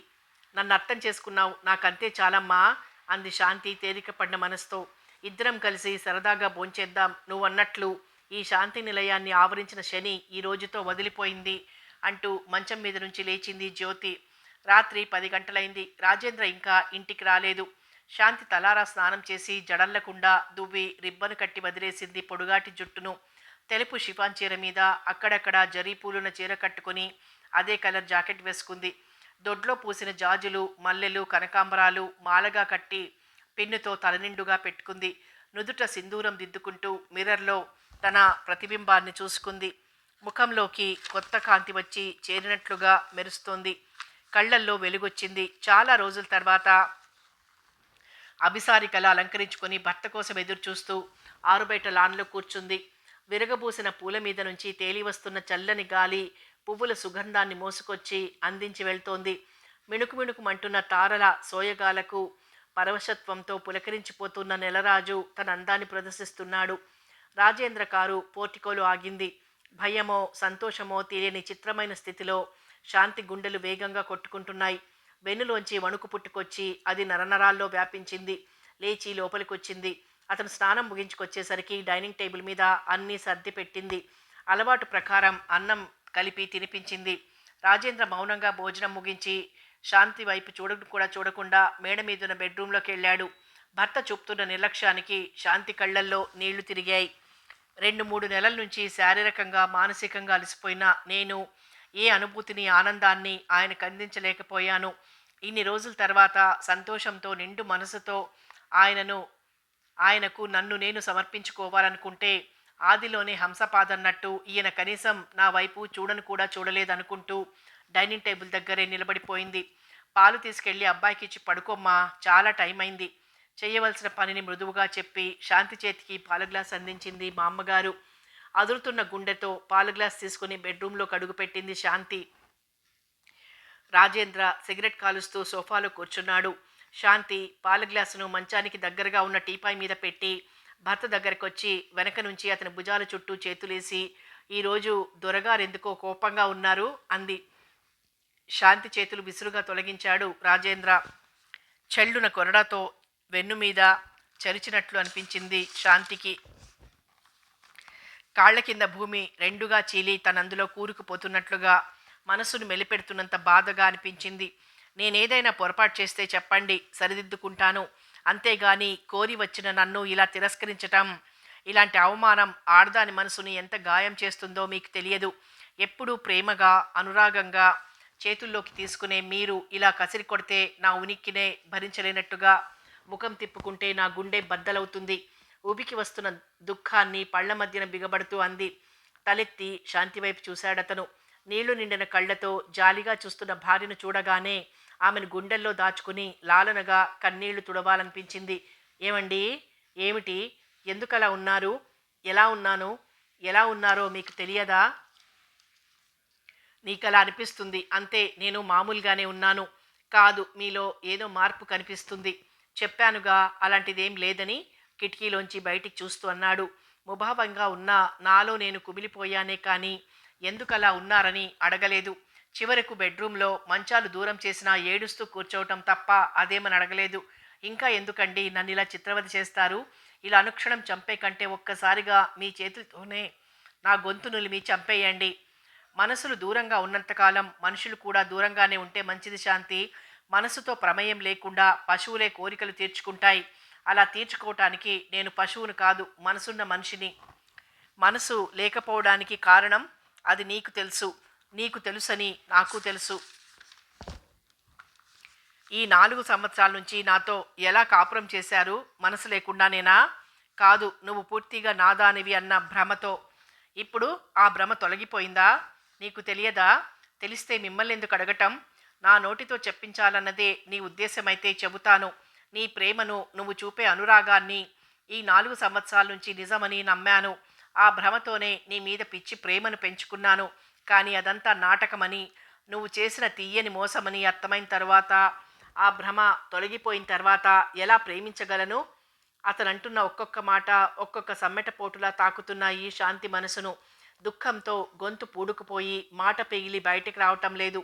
[SPEAKER 1] నన్ను అర్థం చేసుకున్నావు, నాకంతే చాలమ్మా అంది శాంతి తేలిక పడిన మనసుతో. ఇద్దరం కలిసి సరదాగా భోంచేద్దాం. నువ్వన్నట్లు ఈ శాంతి నిలయాన్ని ఆవరించిన శని ఈ రోజుతో వదిలిపోయింది అంటూ మంచం మీద నుంచి లేచింది జ్యోతి. రాత్రి 10 గంటలైంది. రాజేంద్ర ఇంకా ఇంటికి రాలేదు. శాంతి తలారా స్నానం చేసి జడల్లకుండా దువ్వి రిబ్బను కట్టి వదిలేసింది పొడుగాటి జుట్టును. తెలుపు షిఫాన్ చీర మీద అక్కడక్కడ జరీ పూలున్న చీర కట్టుకుని అదే కలర్ జాకెట్ వేసుకుంది. దొడ్లో పూసిన జాజులు, మల్లెలు, కనకాంబరాలు మాలగా కట్టి పిన్నుతో తలనిండుగా పెట్టుకుంది. నుదుట సింధూరం దిద్దుకుంటూ మిర్రర్లో తన ప్రతిబింబాన్ని చూసుకుంది. ముఖంలోకి కొత్త కాంతి వచ్చి చేరినట్లుగా మెరుస్తోంది. కళ్ళల్లో వెలుగొచ్చింది. చాలా రోజుల తర్వాత అభిసారికలా అలంకరించుకొని భర్త కోసం ఎదురు చూస్తూ ఆరుబయట లాన్లో కూర్చుంది. విరగబూసిన పూల మీద నుంచి తేలి వస్తున్న చల్లని గాలి పువ్వుల సుగంధాన్ని మోసుకొచ్చి అందించి వెళ్తోంది. మిణుకు మిణుకుమంటున్న తారల సోయగాలకు పరవశత్వంతో పులకరించిపోతున్న నెలరాజు తన అందాన్ని ప్రదర్శిస్తున్నాడు. రాజేంద్ర కారు పోర్టికోలో ఆగింది. భయమో సంతోషమో తెలియని చిత్రమైన స్థితిలో శాంతి గుండెలు వేగంగా కొట్టుకుంటున్నాయి. వెన్నులోంచి వణుకు పుట్టుకొచ్చి అది నరనరాల్లో వ్యాపించింది. లేచి లోపలికొచ్చింది. అతను స్నానం ముగించుకొచ్చేసరికి డైనింగ్ టేబుల్ మీద అన్నీ సర్ది పెట్టింది. అలవాటు ప్రకారం అన్నం కలిపి తినిపించింది. రాజేంద్ర మౌనంగా భోజనం ముగించి శాంతి వైపు కూడా చూడకుండా మేడ మీదున్న బెడ్రూమ్లోకి వెళ్ళాడు. భర్త చూపుతున్న నిర్లక్ష్యానికి శాంతి కళ్ళల్లో నీళ్లు తిరిగాయి. 2-3 నెలల నుంచి శారీరకంగా మానసికంగా అలసిపోయిన నేను ఏ అనుభూతిని ఆనందాన్ని ఆయనకు అందించలేకపోయాను. ఇన్ని రోజుల తర్వాత సంతోషంతో నిండు మనసుతో ఆయనకు నన్ను నేను సమర్పించుకోవాలనుకుంటే ఆదిలోనే హంసపాదన్నట్టు ఈయన కనీసం నా వైపు చూడను కూడా చూడలేదనుకుంటూ డైనింగ్ టేబుల్ దగ్గరే నిలబడిపోయింది. పాలు తీసుకెళ్ళి అబ్బాయికి ఇచ్చి పడుకోమ్మా, చాలా టైం అయింది. చేయవలసిన పనిని మృదువుగా చెప్పి శాంతి చేతికి పాల గ్లాస్ అందించింది మా అమ్మగారు. అదురుతున్న గుండెతో పాల గ్లాస్ తీసుకుని బెడ్రూమ్లో కడుగుపెట్టింది శాంతి. రాజేంద్ర సిగరెట్ కాలుస్తూ సోఫాలో కూర్చున్నాడు. శాంతి పాల గ్లాసును మంచానికి దగ్గరగా ఉన్న టీపాయ్ మీద పెట్టి భర్త దగ్గరకు వచ్చి వెనక నుంచి అతని భుజాల చుట్టూ చేతులేసి, ఈరోజు దొరగారెందుకో కోపంగా ఉన్నారు అంది. శాంతి చేతులు విసురుగా తొలగించాడు రాజేంద్ర. చెల్లున కొరడాతో వెన్ను మీద చరిచినట్లు అనిపించింది శాంతికి. కాళ్ల కింద భూమి రెండుగా చీలి తనందులో కూరుకుపోతున్నట్లుగా, మనసును మెలిపెడుతున్నంత బాధగా అనిపించింది. నేనేదైనా పొరపాటు చేస్తే చెప్పండి, సరిదిద్దుకుంటాను. అంతేగాని కోరి వచ్చిన నన్ను ఇలా తిరస్కరించటం, ఇలాంటి అవమానం ఆడదాని మనసుని ఎంత గాయం చేస్తుందో మీకు తెలియదు. ఎప్పుడూ ప్రేమగా అనురాగంగా చేతుల్లోకి తీసుకునే మీరు ఇలా కసిరి కొడితే నా ఉనికినే భరించలేనట్టుగా ముఖం తిప్పుకుంటే నా గుండె బద్దలవుతుంది. ఊపికి వస్తున్న దుఃఖాన్ని పళ్ల మధ్యన బిగబడుతూ అంది. తలెత్తి శాంతి వైపు చూశాడతను. నీళ్లు నిండిన కళ్లతో జాలిగా చూస్తున్న భార్యను చూడగానే ఆమెను గుండెల్లో దాచుకుని లాలనగా కన్నీళ్లు తుడవాలనిపించింది. ఏమండి, ఏమిటి, ఎందుకలా ఉన్నారు? ఎలా ఉన్నాను, ఎలా ఉన్నారో మీకు తెలియదా? నీకలా అనిపిస్తుంది అంతే. నేను మామూలుగానే ఉన్నాను. కాదు, మీలో ఏదో మార్పు కనిపిస్తుంది. చెప్పానుగా అలాంటిదేం లేదని కిటికీలోంచి బయటికి చూస్తూ అన్నాడు. ముభావంగా ఉన్నా నాలో నేను కుమిలిపోయానే కానీ ఎందుకలా ఉన్నారని అడగలేదు. చివరకు బెడ్రూమ్లో మంచాలు దూరం చేసినా ఏడుస్తూ కూర్చోవటం తప్ప అదేమని అడగలేదు. ఇంకా ఎందుకండి నన్ను ఇలా చిత్రవద చేస్తారు? ఇలా అనుక్షణం చంపే కంటే ఒక్కసారిగా మీ చేతులతోనే నా గొంతు నులిమి చంపేయండి. మనసులు దూరంగా ఉన్నంతకాలం మనుషులు కూడా దూరంగానే ఉంటే మంచిది శాంతి. మనసుతో ప్రమేయం లేకుండా పశువులే కోరికలు తీర్చుకుంటాయి. అలా తీర్చుకోవటానికి నేను పశువును కాదు, మనసున్న మనిషిని. మనసు లేకపోవడానికి కారణం అది నీకు తెలుసు, నీకు తెలుసని నాకు తెలుసు. ఈ 4 సంవత్సరాల నుంచి నాతో ఎలా కాపురం చేశారు? మనసు లేకుండానేనా? కాదు, నువ్వు పూర్తిగా నాదానివి అన్న భ్రమతో. ఇప్పుడు ఆ భ్రమ తొలగిపోయిందా? నీకు తెలియదా? తెలిస్తే మిమ్మల్ని ఎందుకు అడగటం? నా నోటితో చెప్పించాలన్నదే నీ ఉద్దేశమైతే చెబుతాను. నీ ప్రేమను, నువ్వు చూపే అనురాగాన్ని ఈ 4 సంవత్సరాల నుంచి నిజమని నమ్మాను. ఆ భ్రమతోనే నీ మీద పిచ్చి ప్రేమను పెంచుకున్నాను. కానీ అదంతా నాటకమని, నువ్వు చేసిన తీయని మోసమని అర్థమైన తర్వాత, ఆ భ్రమ తొలగిపోయిన తర్వాత ఎలా ప్రేమించగలను? అతనంటున్న ఒక్కొక్క మాట ఒక్కొక్క సమ్మెటపోటులా తాకుతున్న ఈ శాంతి మనసును. దుఃఖంతో గొంతు పూడుకుపోయి మాట పెగిలి బయటికి రావటం లేదు.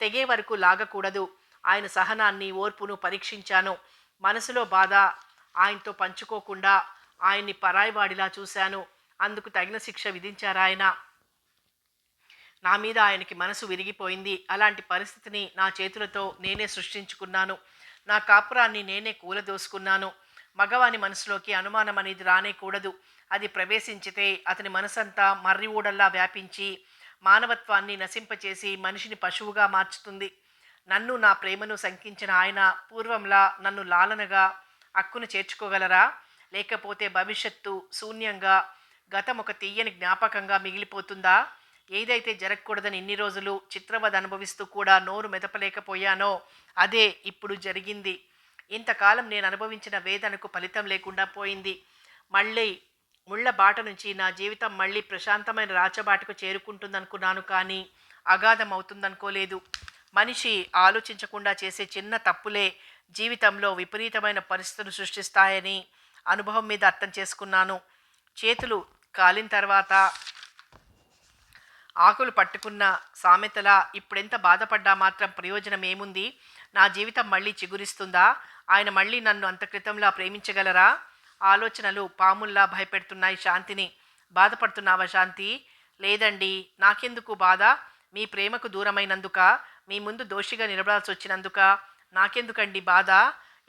[SPEAKER 1] తెగే వరకు లాగకూడదు. ఆయన సహనాన్ని, ఓర్పును పరీక్షించాను. మనసులో బాధ ఆయనతో పంచుకోకుండా ఆయన్ని పరాయివాడిలా చూశాను. అందుకు తగిన శిక్ష విధించారాయన. నా మీద ఆయనకి మనసు విరిగిపోయింది. అలాంటి పరిస్థితిని నా చేతులతో నేనే సృష్టించుకున్నాను. నా కాపురాన్ని నేనే కూలదోసుకున్నాను. మగవాని మనసులోకి అనుమానం అనేది రానే కూడదు. అది ప్రవేశించితే అతని మనసంతా మర్రి ఊడల్లా వ్యాపించి మానవత్వాన్ని నశింపచేసి మనిషిని పశువుగా మార్చుతుంది. నన్ను నా ప్రేమను శంకించిన ఆయన పూర్వంలా నన్ను లాలనగా అక్కున చేర్చుకోగలరా? లేకపోతే భవిష్యత్తు శూన్యంగా, గతం ఒక తీయని జ్ఞాపకంగా మిగిలిపోతుందా? ఏదైతే జరగకూడదని ఇన్ని రోజులు చిత్రవద అనుభవిస్తూ కూడా నోరు మెదపలేకపోయానో అదే ఇప్పుడు జరిగింది. ఇంతకాలం నేను అనుభవించిన వేదనకు ఫలితం లేకుండా పోయింది. మళ్ళీ ముళ్ళ బాట నుంచి నా జీవితం మళ్ళీ ప్రశాంతమైన రాచబాటకు చేరుకుంటుందనుకున్నాను, కానీ అగాధం అవుతుందనుకోలేదు. మనిషి ఆలోచించకుండా చేసే చిన్న తప్పులే జీవితంలో విపరీతమైన పరిస్థితులు సృష్టిస్తాయని అనుభవం మీద అర్థం చేసుకున్నాను. చేతులు కాలిన తర్వాత ఆకులు పట్టుకున్న సామెతలా ఇప్పుడెంత బాధపడ్డా మాత్రం ప్రయోజనం ఏముంది? నా జీవితం మళ్ళీ చిగురిస్తుందా? ఆయన మళ్ళీ నన్ను అంత క్రితంలా ప్రేమించగలరా? ఆలోచనలు పాముల్లా భయపెడుతున్నాయి శాంతిని. బాధపడుతున్నావా శాంతి? లేదండి. నాకెందుకు బాధ? మీ ప్రేమకు దూరమైనందుక? మీ ముందు దోషిగా నిలబడాల్సి వచ్చినందుక? నాకెందుకండి బాధ?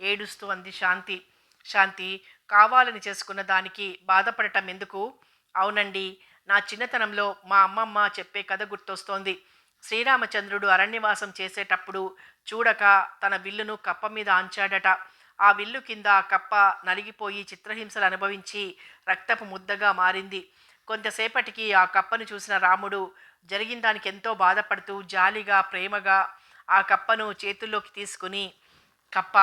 [SPEAKER 1] ఏడుస్తూ అంది శాంతి. శాంతి, కావాలని చేసుకున్న దానికి బాధపడటం ఎందుకు? అవునండి, నా చిన్నతనంలో మా అమ్మమ్మ చెప్పే కథ గుర్తొస్తోంది. శ్రీరామచంద్రుడు అరణ్యవాసం చేసేటప్పుడు చూడక తన విల్లును కప్ప మీద ఆంచాడట. ఆ విల్లు కింద ఆ కప్ప నలిగిపోయి చిత్రహింసలు అనుభవించి రక్తపు ముద్దగా మారింది. కొంతసేపటికి ఆ కప్పను చూసిన రాముడు జరిగిన దానికి ఎంతో బాధపడుతూ జాలిగా ప్రేమగా ఆ కప్పను చేతుల్లోకి తీసుకుని, కప్ప,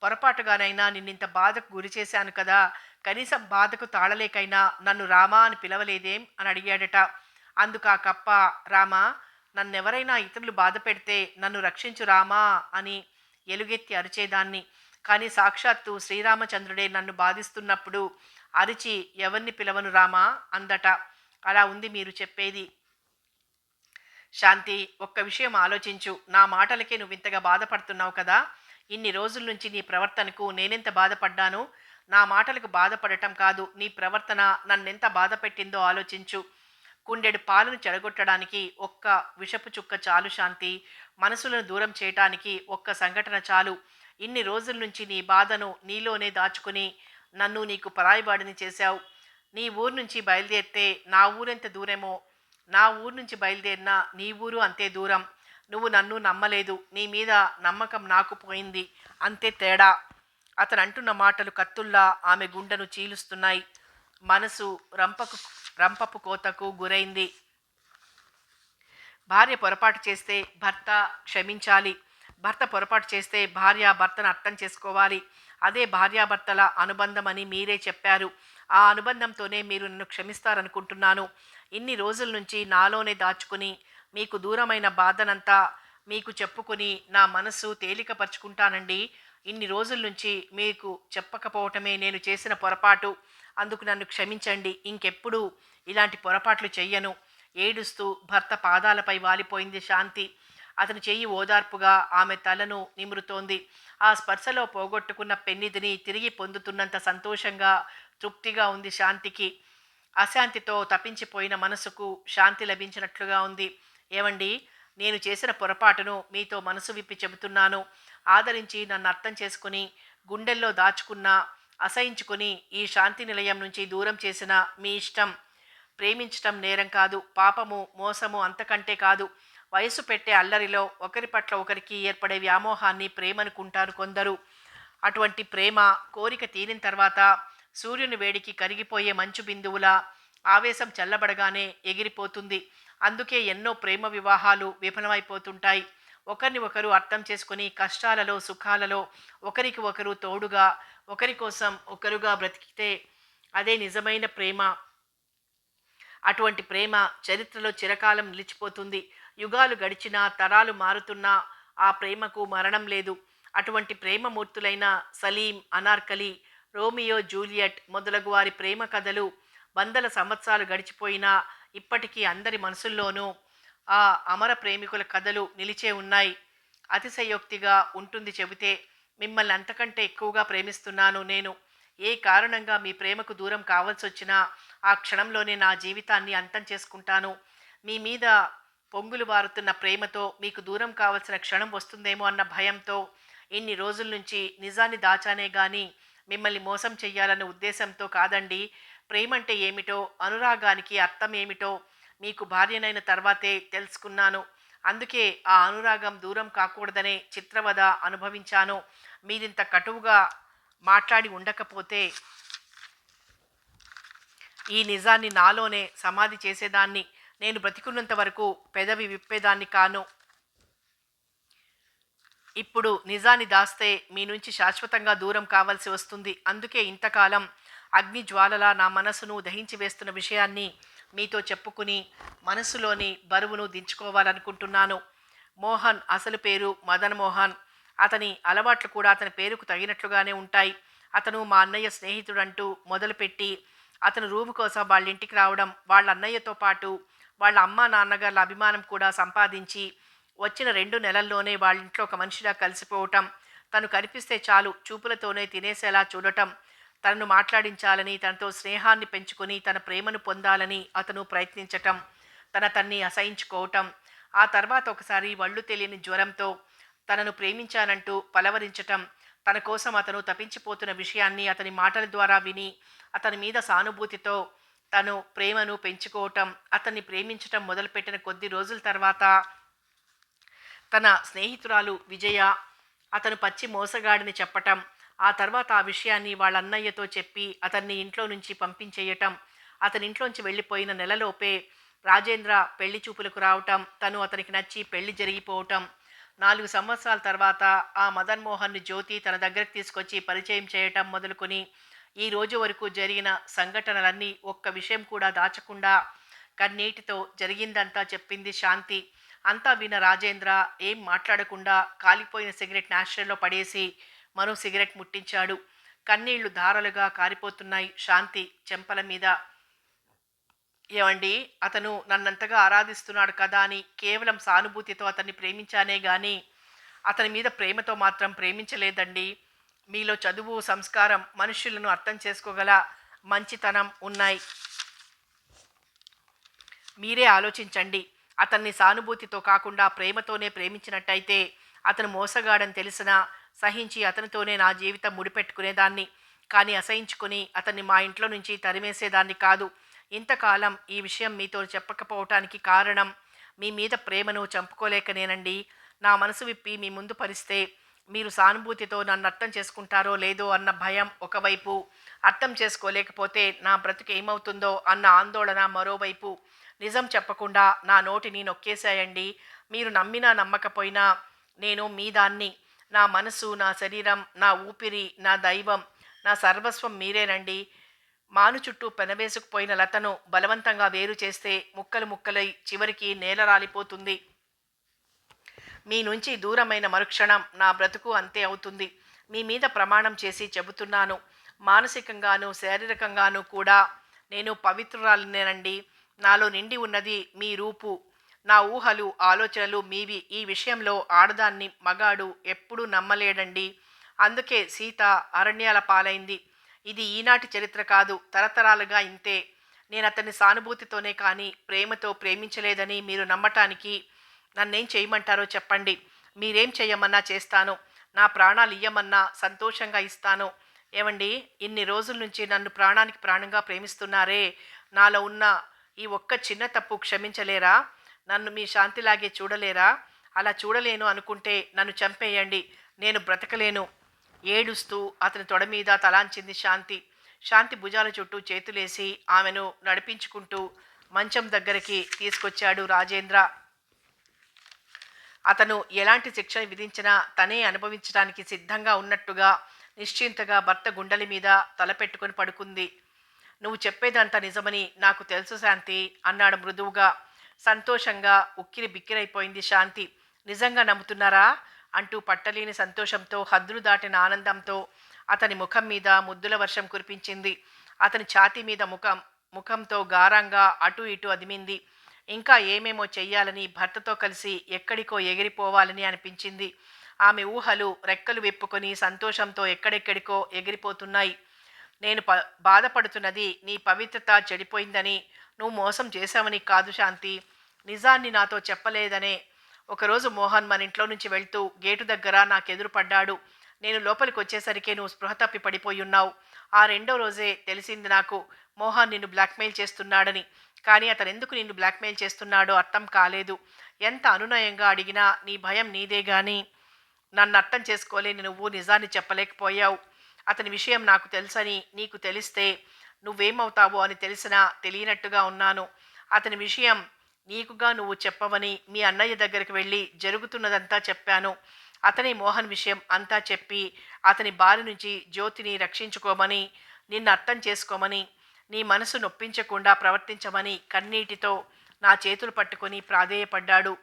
[SPEAKER 1] పొరపాటుగానైనా నిన్నింత బాధకు గురి చేశాను కదా, కనీసం బాధకు తాళలేకైనా నన్ను రామా అని పిలవలేదేం అని అడిగాడట. అందుకు ఆ కప్ప, రామా, నన్నెవరైనా ఇతరులు బాధ పెడితే నన్ను రక్షించు రామా అని ఎలుగెత్తి అరిచేదాన్ని. కానీ సాక్షాత్తు శ్రీరామచంద్రుడే నన్ను బాధిస్తున్నప్పుడు అరిచి ఎవరిని పిలవను రామా అందట. అలా ఉంది మీరు చెప్పేది. శాంతి, ఒక్క విషయం ఆలోచించు. నా మాటలకే నువ్వు ఇంతగా బాధపడుతున్నావు కదా. ఇన్ని రోజుల నుంచి నీ ప్రవర్తనకు నేనెంత బాధపడ్డాను. నా మాటలకు బాధపడటం కాదు, నీ ప్రవర్తన నన్నెంత బాధ పెట్టిందో ఆలోచించు. కుండెడు పాలను చెడగొట్టడానికి ఒక్క విషపు చుక్క చాలు శాంతి. మనసులను దూరం చేయటానికి ఒక్క సంఘటన చాలు. ఇన్ని రోజుల నుంచి నీ బాధను నీలోనే దాచుకుని నన్ను నీకు పరాయివాడిని చేశావు. నీ ఊరు నుంచి బయలుదేరితే నా ఊరెంత దూరమో, నా ఊరు నుంచి బయలుదేరినా నీ ఊరు అంతే దూరం. నువ్వు నన్ను నమ్మలేదు, నీ మీద నమ్మకం నాకు పోయింది, అంతే తేడా. అతను అంటున్న మాటలు కత్తుల్లా ఆమె గుండెను చీలుస్తున్నాయి. మనసు రంపపు కోతకు గురైంది. భార్య పొరపాటు చేస్తే భర్త క్షమించాలి. భర్త పొరపాటు చేస్తే భార్య భర్తను అర్థం చేసుకోవాలి. అదే భార్యాభర్తల అనుబంధం అని మీరే చెప్పారు. ఆ అనుబంధంతోనే మీరు నన్ను క్షమిస్తారనుకుంటున్నాను. ఇన్ని రోజుల నుంచి నాలోనే దాచుకుని మీకు దూరమైన బాధనంతా మీకు చెప్పుకొని నా మనసు తేలికపరుచుకుంటానండి. ఇన్ని రోజుల నుంచి మీకు చెప్పకపోవటమే నేను చేసిన పొరపాటు. అందుకు నన్ను క్షమించండి. ఇంకెప్పుడు ఇలాంటి పొరపాట్లు చెయ్యను. ఏడుస్తూ భర్త పాదాలపై వాలిపోయింది శాంతి. అతని చెయ్యి ఓదార్పుగా ఆమె తలను నిమురుతోంది. ఆ స్పర్శలో పోగొట్టుకున్న పెన్నిధిని తిరిగి పొందుతున్నంత సంతోషంగా, తృప్తిగా ఉంది శాంతికి. అశాంతితో తపించిపోయిన మనసుకు శాంతి లభించినట్లుగా ఉంది. ఏమండి, నేను చేసిన పొరపాటును మీతో మనసు విప్పి చెబుతున్నాను. ఆదరించి నన్ను అర్థం చేసుకుని గుండెల్లో దాచుకున్న, అసహించుకుని ఈ శాంతి నిలయం నుంచి దూరం చేసిన మీ ఇష్టం. ప్రేమించటం నేరం కాదు, పాపము, మోసము అంతకంటే కాదు. వయసు పెట్టే అల్లరిలో ఒకరి పట్ల ఒకరికి ఏర్పడే వ్యామోహాన్ని ప్రేమనుకుంటారు కొందరు. అటువంటి ప్రేమ కోరిక తీరిన తర్వాత సూర్యుని వేడికి కరిగిపోయే మంచు బిందువులా ఆవేశం చల్లబడగానే ఎగిరిపోతుంది. అందుకే ఎన్నో ప్రేమ వివాహాలు విఫలమైపోతుంటాయి. ఒకరిని ఒకరు అర్థం చేసుకుని కష్టాలలో సుఖాలలో ఒకరికి ఒకరు తోడుగా, ఒకరి కోసం ఒకరుగా బ్రతికితే అదే నిజమైన ప్రేమ. అటువంటి ప్రేమ చరిత్రలో చిరకాలం నిలిచిపోతుంది. యుగాలు గడిచినా, తరాలు మారుతున్నా ఆ ప్రేమకు మరణం లేదు. అటువంటి ప్రేమమూర్తులైన సలీం, అనార్కలి, రోమియో జూలియట్ మొదలగు వారి ప్రేమ కథలు వందల సంవత్సరాలు గడిచిపోయినా ఇప్పటికీ అందరి మనసుల్లోనూ ఆ అమర ప్రేమికుల కథలు నిలిచే ఉన్నాయి. అతిశయోక్తిగా ఉంటుంది చెబితే, మిమ్మల్ని అంతకంటే ఎక్కువగా ప్రేమిస్తున్నాను నేను. ఏ కారణంగా మీ ప్రేమకు దూరం కావాల్సొచ్చినా ఆ క్షణంలోనే నా జీవితాన్ని అంతం చేసుకుంటాను. మీ మీద పొంగులు వారుతున్న ప్రేమతో మీకు దూరం కావాల్సిన క్షణం వస్తుందేమో అన్న భయంతో ఇన్ని రోజుల నుంచి నిజాన్ని దాచానే గాని మిమ్మల్ని మోసం చెయ్యాలన్న ఉద్దేశంతో కాదండి. ప్రేమంటే ఏమిటో, అనురాగానికి అర్థం ఏమిటో మీకు భార్యనైన తర్వాతే తెలుసుకున్నాను. అందుకే ఆ అనురాగం దూరం కాకూడదనే చిత్రవద అనుభవించాను. మీరింత కటువుగా మాట్లాడి ఉండకపోతే ఈ నిజాన్ని నాలోనే సమాధి చేసేదాన్ని. నేను బ్రతికున్నంత వరకు పెదవి విప్పేదాన్ని కాను. ఇప్పుడు నిజాన్ని దాస్తే మీ నుంచి శాశ్వతంగా దూరం కావాల్సి వస్తుంది. అందుకే ఇంతకాలం అగ్ని జ్వాలలా నా మనసును దహించి వేస్తున్న విషయాన్ని మీతో చెప్పుకుని మనసులోని బరువును దించుకోవాలనుకుంటున్నాను. మోహన్ అసలు పేరు మదన్ మోహన్. అతని అలవాట్లు కూడా అతని పేరుకు తగినట్లుగానే ఉంటాయి. అతను మా అన్నయ్య స్నేహితుడంటూ మొదలుపెట్టి అతను రూము కోసం వాళ్ళ ఇంటికి రావడం, వాళ్ళ అన్నయ్యతో పాటు వాళ్ళ అమ్మా నాన్నగార్ల అభిమానం కూడా సంపాదించి వచ్చిన 2 నెలల్లోనే వాళ్ళింట్లో ఒక మనిషిలా కలిసిపోవటం, తను కనిపిస్తే చాలు చూపులతోనే తినేసేలా చూడటం, తనను మాట్లాడించాలని, తనతో స్నేహాన్ని పెంచుకొని తన ప్రేమను పొందాలని అతను ప్రయత్నించటం, తన్ని అసహించుకోవటం, ఆ తర్వాత ఒకసారి వళ్ళు తెలియని జ్వరంతో తనను ప్రేమించానంటూ పలవరించటం, తన కోసం అతను తపించిపోతున్న విషయాన్ని అతని మాటల ద్వారా విని అతని మీద సానుభూతితో తను ప్రేమను పెంచుకోవటం, అతన్ని ప్రేమించటం మొదలుపెట్టిన కొద్ది రోజుల తర్వాత తన స్నేహితురాలు విజయ అతను పచ్చి మోసగాడిని చెప్పటం, ఆ తర్వాత ఆ విషయాన్ని వాళ్ళ అన్నయ్యతో చెప్పి అతన్ని ఇంట్లో నుంచి పంపించేయటం, అతని ఇంట్లోంచి వెళ్ళిపోయిన నెలలోపే రాజేంద్ర పెళ్లి చూపులకు రావటం, తను అతనికి నచ్చి పెళ్లి జరిగిపోవటం, 4 సంవత్సరాల తర్వాత ఆ మదన్ మోహన్ని జ్యోతి తన దగ్గరికి తీసుకొచ్చి పరిచయం చేయటం మొదలుకొని ఈ రోజు వరకు జరిగిన సంఘటనలన్నీ ఒక్క విషయం కూడా దాచకుండా కన్నీటితో జరిగిందంతా చెప్పింది శాంతి. అంతా విన్న రాజేంద్ర ఏం మాట్లాడకుండా కాలిపోయిన సిగరెట్ నాస్ట్రేల్లో పడేసి మరో సిగరెట్ ముట్టించాడు. కన్నీళ్లు ధారలుగా కారిపోతున్నాయి శాంతి చెంపల మీద. ఏమండి, అతను నన్నంతగా ఆరాధిస్తున్నాడు కదా అని కేవలం సానుభూతితో అతన్ని ప్రేమించానే గాని అతని మీద ప్రేమతో మాత్రం ప్రేమించలేదండి. మీలో చదువు, సంస్కారం, మనుష్యులను అర్థం చేసుకోగల మంచితనం ఉన్నాయి. మీరే ఆలోచించండి. అతన్ని సానుభూతితో కాకుండా ప్రేమతోనే ప్రేమించినట్టయితే అతను మోసగాడని తెలిసినా సహించి అతనితోనే నా జీవితం ముడిపెట్టుకునేదాన్ని. కానీ అసహించుకుని అతన్ని మా ఇంట్లో నుంచి తరిమేసేదాన్ని కాదు. ఇంతకాలం ఈ విషయం మీతో చెప్పకపోవటానికి కారణం మీ మీద ప్రేమను చంపుకోలేకనేనండి. నా మనసు విప్పి మీ ముందు పరిస్తే మీరు సానుభూతితో నన్ను అర్థం చేసుకుంటారో లేదో అన్న భయం ఒకవైపు, అర్థం చేసుకోలేకపోతే నా బ్రతుకు ఏమవుతుందో అన్న ఆందోళన మరోవైపు నిజం చెప్పకుండా నా నోటిని నొక్కేశాయండి. మీరు నమ్మినా నమ్మకపోయినా నేను మీ దాన్ని. నా మనసు, నా శరీరం, నా ఊపిరి, నా దైవం, నా సర్వస్వం మీరేనండి. మాను చుట్టూ పెనవేసుకుపోయిన లతను బలవంతంగా వేరు చేస్తే ముక్కలు ముక్కలై చివరికి నేల రాలిపోతుంది. మీ నుంచి దూరమైన మరుక్షణం నా బ్రతుకు అంతే అవుతుంది. మీ మీద ప్రమాణం చేసి చెబుతున్నాను. మానసికంగాను శారీరకంగాను కూడా నేను పవిత్రురాలినేనండి. నాలో నిండి ఉన్నది మీ రూపు. నా ఊహలు, ఆలోచనలు మీవి. ఈ విషయంలో ఆడదాన్ని మగాడు ఎప్పుడూ నమ్మలేడండి. అందుకే సీత అరణ్యాల పాలైంది. ఇది ఈనాటి చరిత్ర కాదు, తరతరాలుగా ఇంతే. నేను అతన్ని సానుభూతితోనే కానీ ప్రేమతో ప్రేమించలేదని మీరు నమ్మటానికి నన్నేం చేయమంటారో చెప్పండి. మీరేం చేయమన్నా చేస్తాను. నా ప్రాణాలు ఇయ్యమన్నా సంతోషంగా ఇస్తాను. ఏమండి, ఇన్ని రోజుల నుంచి నన్ను ప్రాణానికి ప్రాణంగా ప్రేమిస్తున్నారే, నాలో ఉన్న ఈ ఒక్క చిన్న తప్పు క్షమించలేరా? నన్ను మీ శాంతిలాగే చూడలేరా? అలా చూడలేను అనుకుంటే నన్ను చంపేయండి, నేను బ్రతకలేను. ఏడుస్తూ అతని తొడ మీద తలాంచింది శాంతి. శాంతి భుజాల చుట్టూ చేతులేసి ఆమెను నడిపించుకుంటూ మంచం దగ్గరికి తీసుకొచ్చాడు రాజేంద్ర. అతను ఎలాంటి శిక్ష విధించినా తనే అనుభవించడానికి సిద్ధంగా ఉన్నట్టుగా నిశ్చింతగా భర్త గుండెల మీద తలపెట్టుకుని పడుకుంది. నువ్వు చెప్పేదంతా నిజమని నాకు తెలుసు శాంతి అన్నాడు మృదువుగా. సంతోషంగా ఉక్కిరి బిక్కిరైపోయింది శాంతి. నిజంగా నమ్ముతున్నారా అంటూ పట్టలేని సంతోషంతో, హద్దులు దాటిన ఆనందంతో అతని ముఖం మీద ముద్దుల వర్షం కురిపించింది. అతని ఛాతీ మీద ముఖంతో గారంగా అటు ఇటు అదిమింది. ఇంకా ఏమేమో చెయ్యాలని, భర్తతో కలిసి ఎక్కడికో ఎగిరిపోవాలని అనిపించింది. ఆమె ఊహలు రెక్కలు విప్పుకొని సంతోషంతో ఎక్కడెక్కడికో ఎగిరిపోతున్నాయి. నేను బాధపడుతున్నది నీ పవిత్రత చెడిపోయిందని, నువ్వు మోసం చేశావని కాదు శాంతి. నిజాన్ని నాతో చెప్పలేదనే. ఒకరోజు మోహన్ మన ఇంట్లో నుంచి వెళ్తూ గేటు దగ్గర నాకెదురు పడ్డాడు. నేను లోపలికొచ్చేసరికే నువ్వు స్పృహ తప్పి పడిపోయున్నావు. ఆ రెండో రోజే తెలిసింది నాకు మోహన్ నిన్ను బ్లాక్‌మెయిల్ చేస్తున్నాడని. కానీ అతనెందుకు నిన్ను బ్లాక్‌మెయిల్ చేస్తున్నాడో అర్థం కాలేదు. ఎంత అనునయంగా అడిగినా నీ భయం నీదే గానీ, నన్నర్థం చేసుకోలేని నువ్వు నిజాన్ని చెప్పలేకపోయావు. అతని విషయం నాకు తెలుసని నీకు తెలిస్తే నువ్వేమవుతావో అని తెలిసినా తెలియనట్టుగా ఉన్నాను. అతని విషయం నీకుగా నువ్వు చెప్పవని మీ అన్నయ్య దగ్గరికి వెళ్ళి జరుగుతున్నదంతా చెప్పాను. అతని మోహన్ విషయం అంతా చెప్పి అతని బారి నుంచి జ్యోతిని రక్షించుకోమని, నిన్ను అర్థం చేసుకోమని, నీ మనసు నొప్పించకుండా ప్రవర్తించమని కన్నీటితో నా చేతులు పట్టుకొని ప్రాధేయపడ్డాడు.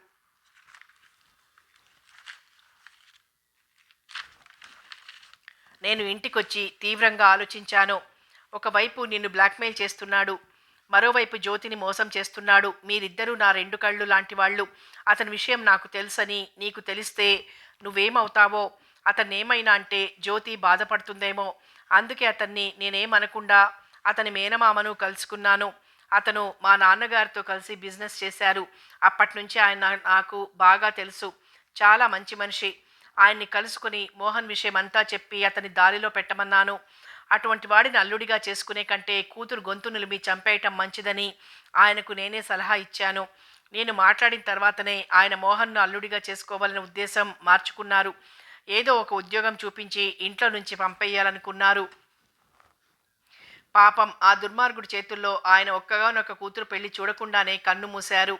[SPEAKER 1] నేను ఇంటికొచ్చి తీవ్రంగా ఆలోచించాను. ఒకవైపు నిన్ను బ్లాక్మెయిల్ చేస్తున్నాడు, మరోవైపు జ్యోతిని మోసం చేస్తున్నాడు. మీరిద్దరూ నా రెండు కళ్ళు లాంటి వాళ్ళు. అతని విషయం నాకు తెలుసని నీకు తెలిస్తే నువ్వేమవుతావో, అతన్నేమైనా అంటే జ్యోతి బాధపడుతుందేమో. అందుకే అతన్ని నేనేమనకుండా అతని మేనమామను కలుసుకున్నాను. అతను మా నాన్నగారితో కలిసి బిజినెస్ చేశారు. అప్పట్నుంచి ఆయన నాకు బాగా తెలుసు. చాలా మంచి మనిషి. ఆయన్ని కలుసుకుని మోహన్ విషయం అంతా చెప్పి అతని దారిలో పెట్టమన్నాను. అటువంటి వాడిని అల్లుడిగా చేసుకునే కంటే కూతురు గొంతు నులిమి చంపేయటం మంచిదని ఆయనకు నేనే సలహా ఇచ్చాను. నేను మాట్లాడిన తర్వాతనే ఆయన మోహన్ను అల్లుడిగా చేసుకోవాలనే ఉద్దేశం మార్చుకున్నారు. ఏదో ఒక ఉద్యోగం చూపించి ఇంట్లో నుంచి పంపేయాలనుకున్నారు. పాపం ఆ దుర్మార్గుడి చేతుల్లో ఆయన ఒక్కగానొక్క కూతురు పెళ్లి చూడకుండానే కన్ను మూశారు.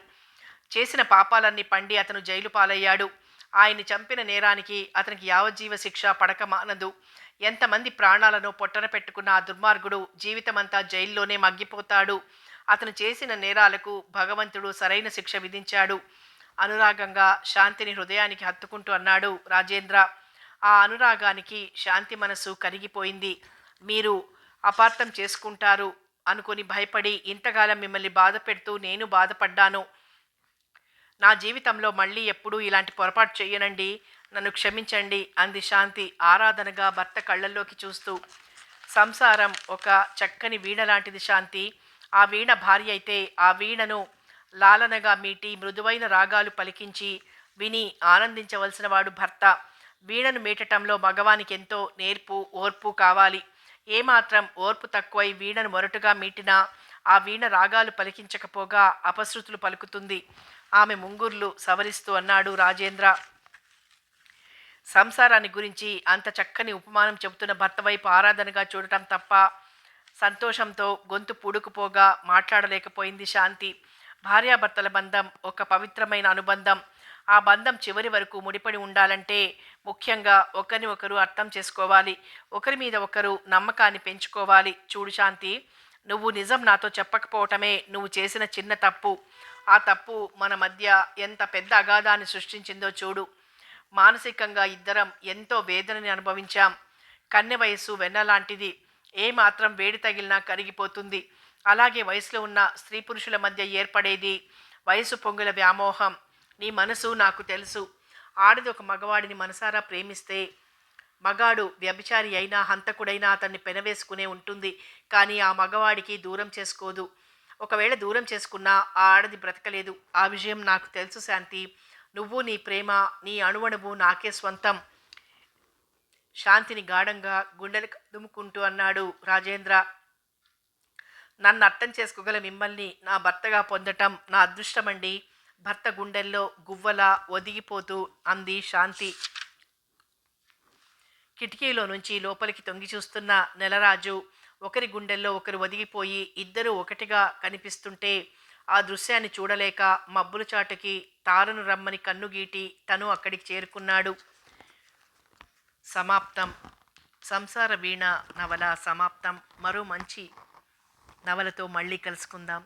[SPEAKER 1] చేసిన పాపాలన్నీ పండి అతను జైలు పాలయ్యాడు. ఆయన్ని చంపిన నేరానికి అతనికి యావజ్జీవ శిక్ష పడక మానదు. ఎంతమంది ప్రాణాలను పొట్టన పెట్టుకున్న ఆ దుర్మార్గుడు జీవితమంతా జైల్లోనే మగ్గిపోతాడు. అతను చేసిన నేరాలకు భగవంతుడు సరైన శిక్ష విధించాడు. అనురాగంగా శాంతిని హృదయానికి హత్తుకుంటూ అన్నాడు రాజేంద్ర. ఆ అనురాగానికి శాంతి మనసు కరిగిపోయింది. మీరు అపార్థం చేసుకుంటారు అనుకుని భయపడి ఇంతకాలం మిమ్మల్ని బాధ పెడుతూ నేను బాధపడ్డాను. నా జీవితంలో మళ్ళీ ఎప్పుడూ ఇలాంటి పొరపాటు చెయ్యనండి. నన్ను క్షమించండి అంది శాంతి ఆరాధనగా భర్త కళ్ళల్లోకి చూస్తూ. సంసారం ఒక చక్కని వీణ లాంటిది శాంతి. ఆ వీణ భార్య అయితే ఆ వీణను లాలనగా మీటి మృదువైన రాగాలు పలికించి విని ఆనందించవలసిన వాడు భర్త. వీణను మీటటంలో మగవానికి ఎంతో నేర్పు ఓర్పు కావాలి. ఏమాత్రం ఓర్పు తక్కువై వీణను మొరటుగా మీటినా ఆ వీణ రాగాలు పలికించకపోగా అపశృతులు పలుకుతుంది. ఆమె ముంగుర్లు సవరిస్తూ అన్నాడు రాజేంద్ర. సంసారాన్ని గురించి అంత చక్కని ఉపమానం చెబుతున్న భర్త వైపు ఆరాధనగా చూడటం తప్ప సంతోషంతో గొంతు పూడుకుపోగా మాట్లాడలేకపోయింది శాంతి. భార్యాభర్తల బంధం ఒక పవిత్రమైన అనుబంధం. ఆ బంధం చివరి వరకు ముడిపడి ఉండాలంటే ముఖ్యంగా ఒకరిని ఒకరు అర్థం చేసుకోవాలి. ఒకరి మీద ఒకరు నమ్మకాన్ని పెంచుకోవాలి. చూడు శాంతి, నువ్వు నిజం నాతో చెప్పకపోవటమే నువ్వు చేసిన చిన్న తప్పు. ఆ తప్పు మన మధ్య ఎంత పెద్ద అగాధాన్ని సృష్టించిందో చూడు. మానసికంగా ఇద్దరం ఎంతో వేదనని అనుభవించాం. కన్నె వయస్సు వెన్నలాంటిది. ఏమాత్రం వేడి తగిలినా కరిగిపోతుంది. అలాగే వయసులో ఉన్న స్త్రీ పురుషుల మధ్య ఏర్పడేది వయసు పొంగుల వ్యామోహం. నీ మనసు నాకు తెలుసు. ఆడది ఒక మగవాడిని మనసారా ప్రేమిస్తే మగాడు వ్యభిచారి అయినా హంతకుడైనా అతన్ని పెనవేసుకునే ఉంటుంది. కానీ ఆ మగవాడికి దూరం చేసుకోదు. ఒకవేళ దూరం చేసుకున్నా ఆ ఆడది బ్రతకలేదు. ఆ విషయం నాకు తెలుసు శాంతి. నువ్వు నీ ప్రేమ నీ అణువణువు నాకే స్వంతం. శాంతిని గాఢంగా గుండెలు కదుముకుంటూ అన్నాడు రాజేంద్ర. నన్ను అర్థం చేసుకోగల మిమ్మల్ని నా భర్తగా పొందటం నా అదృష్టమండి. భర్త గుండెల్లో గువ్వలా ఒదిగిపోతూ అంది శాంతి. కిటికీలో నుంచి లోపలికి తొంగి చూస్తున్న నెలరాజు ఒకరి గుండెల్లో ఒకరు ఒదిగిపోయి ఇద్దరూ ఒకటిగా కనిపిస్తుంటే ఆ దృశ్యాన్ని చూడలేక మబ్బుల చాటుకి తారను రమ్మని కన్నుగీటి తను అక్కడికి చేరుకున్నాడు. సమాప్తం. సంసార వీణ నవల సమాప్తం. మరో మంచి నవలతో మళ్ళీ కలుసుకుందాం.